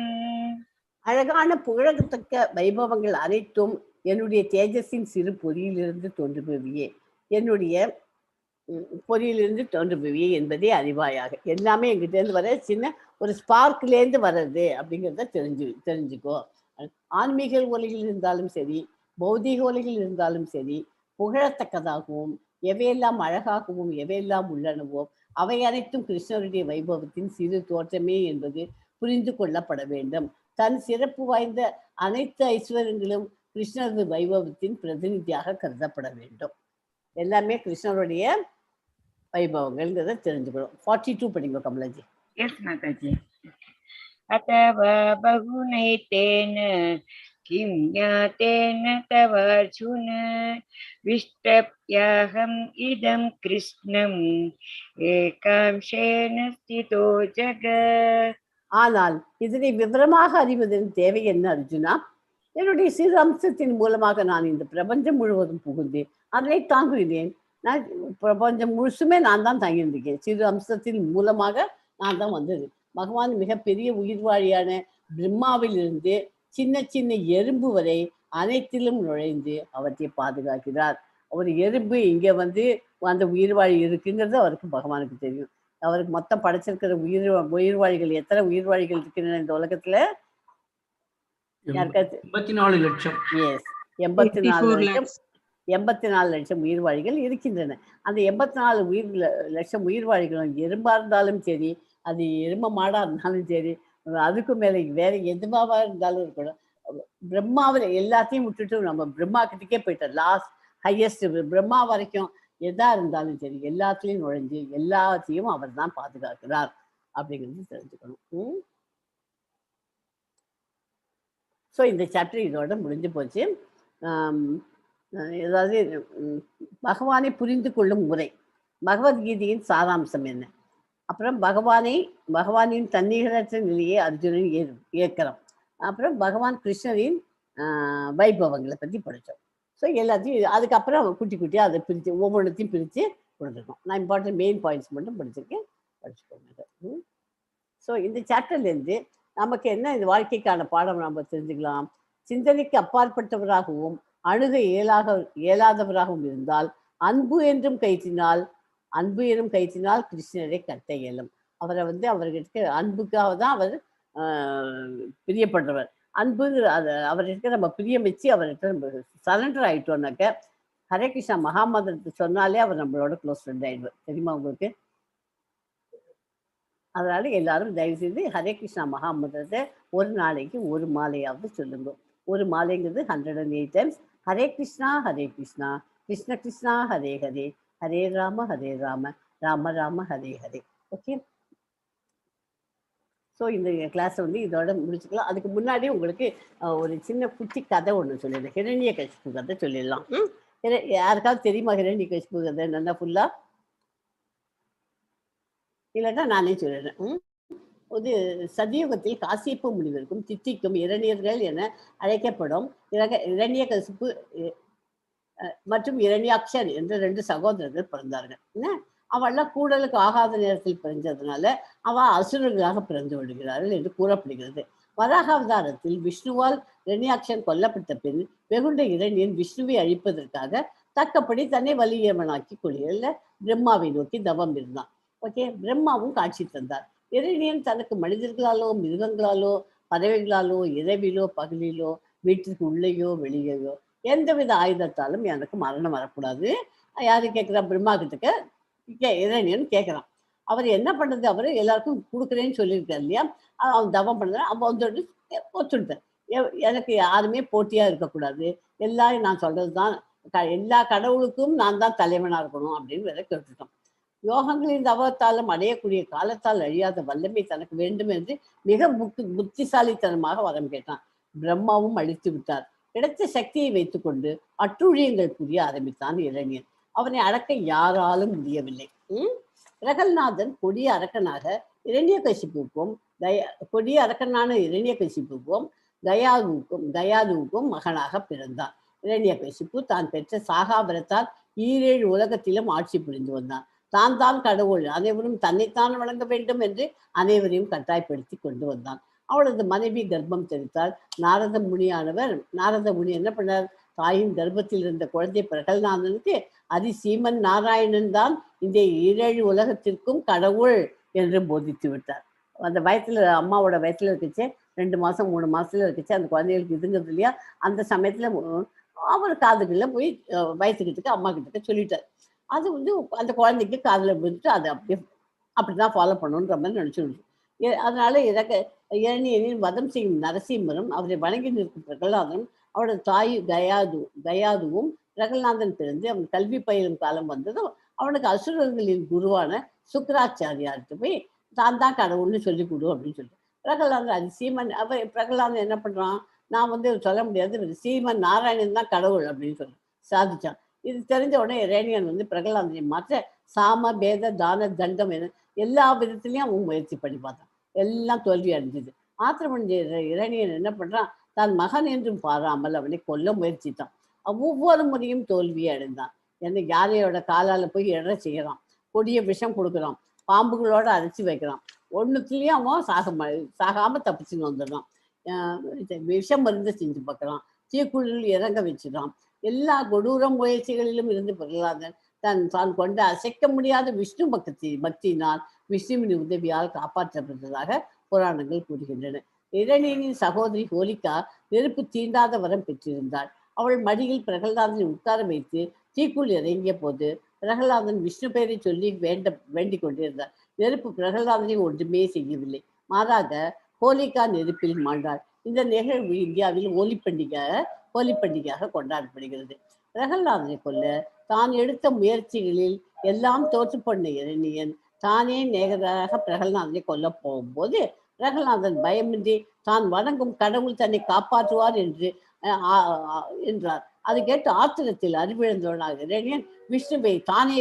அழகான புகழத்தக்க வைபவங்கள் அனைத்தும் என்னுடைய தேஜஸின் சிறு பொறியிலிருந்து தோன்றுபவையே, என்னுடைய பொறியிலிருந்து தோன்றுபவையே என்பதே அறிவாயாக. எல்லாமே எங்கிட்டேருந்து வர சின்ன ஒரு ஸ்பார்க்லேருந்து வர்றது அப்படிங்கிறத தெரிஞ்சுக்கோ. ஆன்மீக உலகில் இருந்தாலும் சரி, பௌதிக உலகில் இருந்தாலும் சரி, புகழத்தக்கதாகவும் எவையெல்லாம் அழகாகவும் எவையெல்லாம் உள்ளனவோ அவை அனைத்தும் கிருஷ்ணருடைய வைபவத்தின் சிறு தோற்றமே என்பது புரிந்து கொள்ளப்பட வேண்டும். தன் சிறப்பு வாய்ந்த அனைத்து ஐஸ்வர்யங்களும் கிருஷ்ணரது வைபவத்தின் பிரதிநிதியாக கருதப்பட வேண்டும். எல்லாமே கிருஷ்ணருடைய வைபவங்கள்ங்கிறத தெரிஞ்சுக்கணும். 42 படிங்க கமலாஜி. Yes, Mataji. Atava bahunaitena kim yatena tavarjuna vishtapyaham idam krishnam ekamshena stito jagat. ஆனால் இதனை விவரமாக அறிவதன் தேவை என்ன அர்ஜுனா? என்னுடைய சிறு அம்சத்தின் மூலமாக நான் இந்த பிரபஞ்சம் முழுவதும் புகுந்து அதனை தாங்குகிறேன். நான் பிரபஞ்சம் முழுசுமே நான் தான் தங்கியிருந்திருக்கேன். சிறு அம்சத்தின் மூலமாக நான் தான் வந்தது. பகவான் மிகப்பெரிய உயிர்வாழியான பிரம்மாவில் இருந்து சின்ன சின்ன எறும்பு வரை அனைத்திலும் நுழைந்து அவற்றை பாதுகாக்கிறார். ஒரு எறும்பு இங்கே வந்து அந்த உயிர்வாழி இருக்குங்கிறது அவருக்கு பகவானுக்கு தெரியும். அவருக்கு மொத்தம் படைச்சிருக்கிற உயிர்வாழிகள் எத்தனை உயிர்வாழிகள் இருக்கின்றன இந்த உலகத்துல? 84 லட்சம். எஸ், 84 லட்சம் lakhs. 84 லட்சம் உயிர்வாழிகள் இருக்கின்றன. அந்த 84 லட்சம் உயிர்வாழிகளும் எறும்பா இருந்தாலும் சரி, அது எரும மாடா இருந்தாலும் சரி, அதுக்கும் மேலே வேற எதுவாக இருந்தாலும் இருக்கணும். பிரம்மாவில் எல்லாத்தையும் விட்டுட்டு நம்ம பிரம்மா கிட்டக்கே போயிட்டோம். லாஸ்ட் ஹையஸ்ட் பிரம்மா வரைக்கும் எதா இருந்தாலும் சரி எல்லாத்துலேயும் நுழைஞ்சு எல்லாத்தையும் அவர் தான் பாதுகாக்கிறார் அப்படிங்கிறது தெரிஞ்சுக்கணும். ஸோ இந்த சாப்டர் இதோட முடிஞ்சு போச்சு. ஏதாவது பகவானை புரிந்து கொள்ளும் முறை, பகவத்கீதையின் சாராம்சம் என்ன, அப்புறம் பகவானின் தன்னிகரற்ற நிலையை அர்ஜுனன் ஏற்கிறோம், அப்புறம் பகவான் கிருஷ்ணரின் வைபவங்களை பற்றி படித்தோம். ஸோ எல்லாத்தையும் அதுக்கப்புறம் குட்டி குட்டியாக அதை பிரித்து ஒவ்வொன்றத்தையும் பிரித்து கொடுத்துருக்கோம். நான் இம்பார்ட்டன்ட் மெயின் பாயிண்ட்ஸ் மட்டும் படிச்சுக்கோங்க. ஸோ இந்த சாப்டர்லேருந்து நமக்கு என்ன இந்த வாழ்க்கைக்கான பாடம் நம்ம தெரிஞ்சுக்கலாம். சிந்தனைக்கு அப்பாற்பட்டவராகவும் அணுக இயலாதவராகவும் இருந்தால் அன்பு எனும் கயிற்றினால் கிருஷ்ணரை கட்ட இயலும். அவரை அவர்கிட்ட அன்புக்காக தான் அவர் பிரியப்படுறவர். அன்புங்கிற அவர்கிட்ட நம்ம பிரியம் வச்சு அவர்கிட்ட நம்ம சரண்டர் ஆயிட்டோம்னாக்க ஹரே கிருஷ்ணா மகாமந்திரத்தை சொன்னாலே அவர் நம்மளோட க்ளோஸ் ஃப்ரெண்ட் ஆயிடுவார். தெரியுமா உங்களுக்கு? அதனால எல்லாரும் தயவு செய்து ஹரே கிருஷ்ணா மகாமந்திரத்தை ஒரு நாளைக்கு ஒரு மாலையாவது சொல்லுங்க. ஒரு மாலைங்கிறது 108 times. Hare Krishna Krishna Krishna Hare Hare, Hare Rama Rama Rama Hare Hare. Okay. So இந்த கிளாஸை இதோட முடிச்சுக்கலாம். அதுக்கு முன்னாடி உங்களுக்கு ஒரு சின்ன குட்டி கதை ஒன்று சொல்லிடுறேன். ஹிரண்யகசிபு கதை சொல்லிடலாம். யாருக்காவது தெரியுமா ஹிரண்யகசிபு கதை நல்லா ஃபுல்லாக? இல்லைன்னா நானே சொல்லிடுறேன். ஒரு சதியுகத்தில் காசியப்ப முனிவருக்கும் தித்திக்கும் இரணியர்கள் என அழைக்கப்படும் இரண்யகசிபு மற்றும் இரண்யாக்ஷன் என்ற 2 சகோதரர்கள் பிறந்தார்கள். அவெல்லாம் கூடலுக்கு ஆகாத நேரத்தில் பிறந்ததுனால அவள் அசுரர்களாக பிறந்து விடுகிறார்கள் என்று கூறப்படுகிறது. வராக அவதாரத்தில் விஷ்ணுவால் இரண்யாக்ஷன் கொல்லப்பட்ட பின் வெகுண்ட இரணியன் விஷ்ணுவை அழிப்பதற்காக தக்கப்படி தன்னை வலியவனாக்கி கொள்கையில் பிரம்மாவை நோக்கி தவம் இருந்தான். ஓகே. பிரம்மாவும் காட்சி தந்தார். இரணியன் தனக்கு மனிதர்களாலோ மிருகங்களாலோ பறவைகளாலோ இரவிலோ பகலிலோ வீட்டிற்கு உள்ளேயோ வெளியேயோ எந்தவித ஆயுதத்தாலும் எனக்கு மரணம் வரக்கூடாது. யாரு கேட்குறா? பிரம்மா கிட்டக்க இரணியன் கேட்குறான். அவர் என்ன பண்ணுறது? அவர் எல்லாருக்கும் கொடுக்குறேன்னு சொல்லியிருக்காரு இல்லையா? அவன் தவம் பண்ணுறான். அவன் ஒத்துட்டான். எனக்கு யாருமே போட்டியாக இருக்கக்கூடாது, எல்லாரும் நான் சொல்கிறது தான், எல்லா கடவுளுக்கும் நான் தான் தலைவனாக இருக்கணும் அப்படின்னு வேற கேட்டுட்டோம். யோகங்களின் தவத்தாலும் அடையக்கூடிய காலத்தால் அழியாத வல்லமை தனக்கு வேண்டும் என்று மிக புத்திசாலித்தனமாக வரம் கேட்டான். பிரம்மாவும் அழித்து விட்டார். கிடைத்த சக்தியை வைத்துக்கொண்டு அட்டூழியங்கள் புரிய ஆரம்பித்தான் இரணியன். அவனை அடக்க யாராலும் முடியவில்லை. பிரகல்நாதன் கொடிய அரக்கனான இரண்யகசிப்புக்கும் கயாதுவுக்கும் மகனாக பிறந்தான். இரண்யகசிப்பு தான் பெற்ற சாகாபரத்தால் 7 உலகத்திலும் ஆட்சி புரிந்து வந்தான். தான் கடவுள், அனைவரும் தன்னைத்தான் வழங்க வேண்டும் என்று அனைவரையும் கட்டாயப்படுத்தி கொண்டு வந்தான். அவளது மனைவி கர்ப்பம் தெரிவித்தால் நாரத முனி என்ன பண்ணார்? தாயின் கர்ப்பத்தில் இருந்த குழந்தை பிரகல்நாதனுக்கு சீமன் நாராயணன் தான் இந்த 7 உலகத்திற்கும் கடவுள் என்று போதித்து விட்டார். அந்த வயத்துல, அம்மாவோட வயத்துல இருக்குச்சு, 2 மாசம் 3 மாசத்துல இருக்குச்சு, அந்த குழந்தைகளுக்கு இதுங்கிறது இல்லையா? அந்த சமயத்துல அவர் காதுகளில் போய் வயசுக்கிட்டு அம்மா கிட்ட சொல்லிட்டார். அது அந்த குழந்தைக்கு காதில் விழுந்துட்டு அதை அப்படிதான் ஃபாலோ பண்ணணுன்ற மாதிரி நினச்சிடுச்சு. அதனால இரணியனின் வதம் செய்யும் நரசிம்மரும் அவரை வணங்கி நிற்கும் பிரகலாதனும் அவரோட தாய் கயாதுவும் பிரகல்நாதன் பிறந்து அவன் கல்வி பயிலும் காலம் வந்ததும் அவனுக்கு அசுரர்களின் குருவான சுக்கராச்சாரியார்கிட்ட போய் தான் கடவுள்னு சொல்லி கொடு அப்படின்னு சொல்லி பிரகலாதன் சீமன் பிரகலாதன் என்ன பண்றான்? நான் சொல்ல முடியாது, சீமன் நாராயணன் தான் கடவுள் அப்படின்னு சொல்லி சாதிச்சான். இது தெரிஞ்ச உடனே இரணியன் பிரகலாதனை மாற்ற சாம பேத தான தண்டம் என எல்லா விதத்திலையும் அவன் முயற்சி பண்ணி பார்த்தான். எல்லாம் தோல்வி அடைஞ்சது. ஆத்திரமடைஞ்ச இரணியன் என்ன பண்றான்? தான் மகன் என்றும் பாராமல் அவனை கொல்ல முயற்சித்தான். ஒவ்வொரு முறையும் தோல்வியை அடைந்தான். யாரையோட காலால போய் இட செய்யறான், கொடிய விஷம் கொடுக்குறான், பாம்புகளோட அரைச்சி வைக்கிறான். ஒன்றுத்துலேயும் அவன் சாகாம தப்பிச்சுன்னு வந்துடுறான். விஷம் மருந்து செஞ்சு பார்க்குறான், தீக்குழில் இறங்க வச்சுறான். எல்லா கொடூர முயற்சிகளிலும் இருந்து பிரகலாதன் தான் கொண்ட அசைக்க முடியாத விஷ்ணு பக்தியினால் விஷ்ணுவின் உதவியால் காப்பாற்றப்பட்டதாக புராணங்கள் கூறுகின்றன. இரணியனின் சகோதரி ஹோலிகா நெருப்பு தீண்டாத வரம் பெற்றிருந்தாள். அவள் மடியில் பிரகலாதனை உட்கார வைத்து தீக்குள் இறங்கிய போது பிரகலாதன் விஷ்ணு பெயரை சொல்லி வேண்டிக் கொண்டிருந்தார். நெருப்பு பிரகலாதனை ஒன்றுமே செய்யவில்லை, மாறாக ஹோலிகா நெருப்பில் மாண்டாள். இந்த நிகழ்வு இந்தியாவில் ஹோலி பண்டிகையாக கொண்டாடப்படுகிறது. பிரகலாதனை கொல்ல தான் எடுத்த முயற்சிகளில் எல்லாம் தோற்று போன இரணியன் தானே நேராக பிரகலாதனை கொல்ல போகும்போது பிரகலாதன் பயமின்றி தான் வணங்கும் கடவுள் தன்னை காப்பாற்றுவார் என்றார். அது கேட்டு ஆத்திரத்தில் அறிவிழந்தவனாக இரணியன் விஷ்ணுவை தானே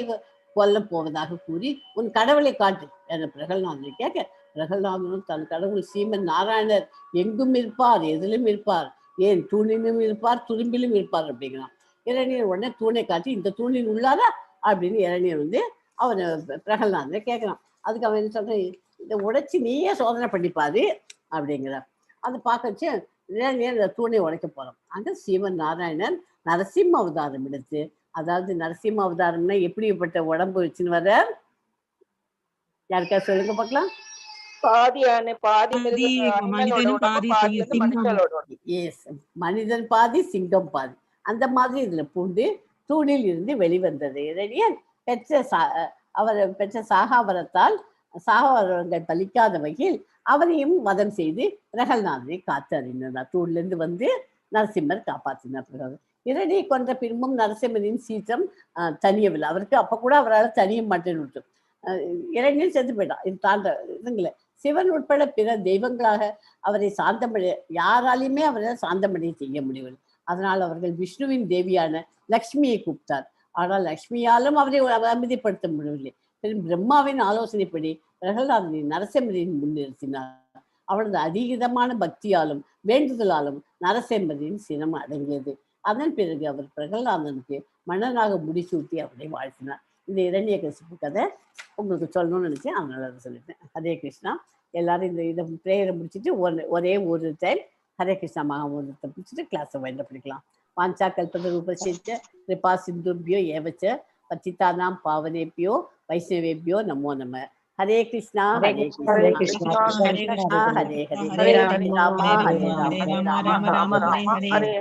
கொல்ல போவதாக கூறி உன் கடவுளை காட்டு என பிரகலாதனை கேட்க, பிரகலாதனும் தன் கடவுள் ஸ்ரீமன் நாராயணர் எங்கும் இருப்பார், எதிலும் இருப்பார், ஏன் தூணிலும் இருப்பார், துரும்பிலும் இருப்பார் அப்படிங்கிறான். இரணியன் உடனே தூணை காட்டி இந்த தூணில் உள்ளாரா அப்படின்னு இரணியன் அவனை பிரகலாதனை கேட்கிறான். அதுக்கு அவன் என்ன சொல்றான், இதை உடைச்சி நீயே சோதனை பண்ணிப்பாரு அப்படிங்கிறான். அது பார்க்கச்சு இரணியன் இந்த தூணை உடைக்க போறான். அங்க ஸ்ரீமன் நாராயணன் நரசிம்ம அவதாரம் எடுத்து, அதாவது நரசிம்ம அவதாரம்னா எப்படிப்பட்ட உடம்பு வச்சுன்னு வர யாருக்கா சொல்லுங்க பார்க்கலாம். மனிதன் பாதி சிங்கம் பாதி அந்த மாதிரி இதுல பூண்டு தூணில் இருந்து வெளிவந்தது. இரணியன் பெற்ற சாகாவரத்தால் சாகாவரங்கள் பலிக்காத வகையில் அவரையும் வதம் செய்து பிரகலாதனை காத்து அறிந்தார். தூண்ல இருந்து நரசிம்மர் காப்பாற்றினார். இரணியை கொன்ற பின்பும் நரசிம்மரின் சீற்றம் தனியவில்லை. அவருக்கு அப்ப கூட அவரால் தனிய மாட்டேன்னு விட்டு இரணியன் செத்து போயிட்டான். இது இதுங்கள சிவன் உட்பட பிற தெய்வங்களாக அவரை யாராலையுமே அவரை சாந்தமடைய செய்ய முடியவில்லை. அதனால் அவர்கள் விஷ்ணுவின் தேவியான லக்ஷ்மியை கூப்பிட்டார். ஆனால் லக்ஷ்மியாலும் அவரை அமைதிப்படுத்த முடியவில்லை. பிரம்மாவின் ஆலோசனைப்படி பிரகலாதனை நரசிம்மரின் முன்னிறுத்தினார். அவரது அதிகமான பக்தியாலும் வேண்டுதலாலும் நரசிம்மரின் சினம் அடங்கியது. அதன் பிறகு அவர் பிரகலாதனுக்கு மன்னனாக முடிசூட்டி அவரை வாழ்த்தினார். இந்த இரண்யகசிப்பு கதை உங்களுக்கு சொல்லணும்னு நினைச்சேன், அதனால அதை சொல்லிட்டேன். ஹரே கிருஷ்ணா. எல்லாரும் இதை ப்ரேயரை முடிச்சுட்டு ஒரே ஒரு டைம் ஹரே கிருஷ்ணா மகாமந்திரத்தை பிடிச்சிட்டு கிளாஸை வைண்ட் பண்ணிக்கலாம். வாஞ்சா கல்பதரூபசிச்ச கிருபா சிந்துபியோ ஏவச்ச பத்திதானாம் பாவனேபியோ வைஷ்ணவேபியோ நமோ நம. ஹரே கிருஷ்ணா ஹரே கிருஷ்ணா ஹரே கிருஷ்ணா ஹரே ஹரே ராம ஹரே ராம ராம ஹரே.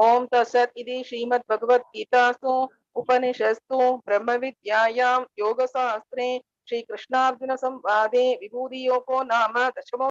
ஓம் தத்சத். இது ஸ்ரீமத் பகவத் கீதாசு उपनिषत्सु ब्रह्म विद्यायां योग शास्त्रे श्री कृष्णार्जुन संवादे विभूति योगो नाम 10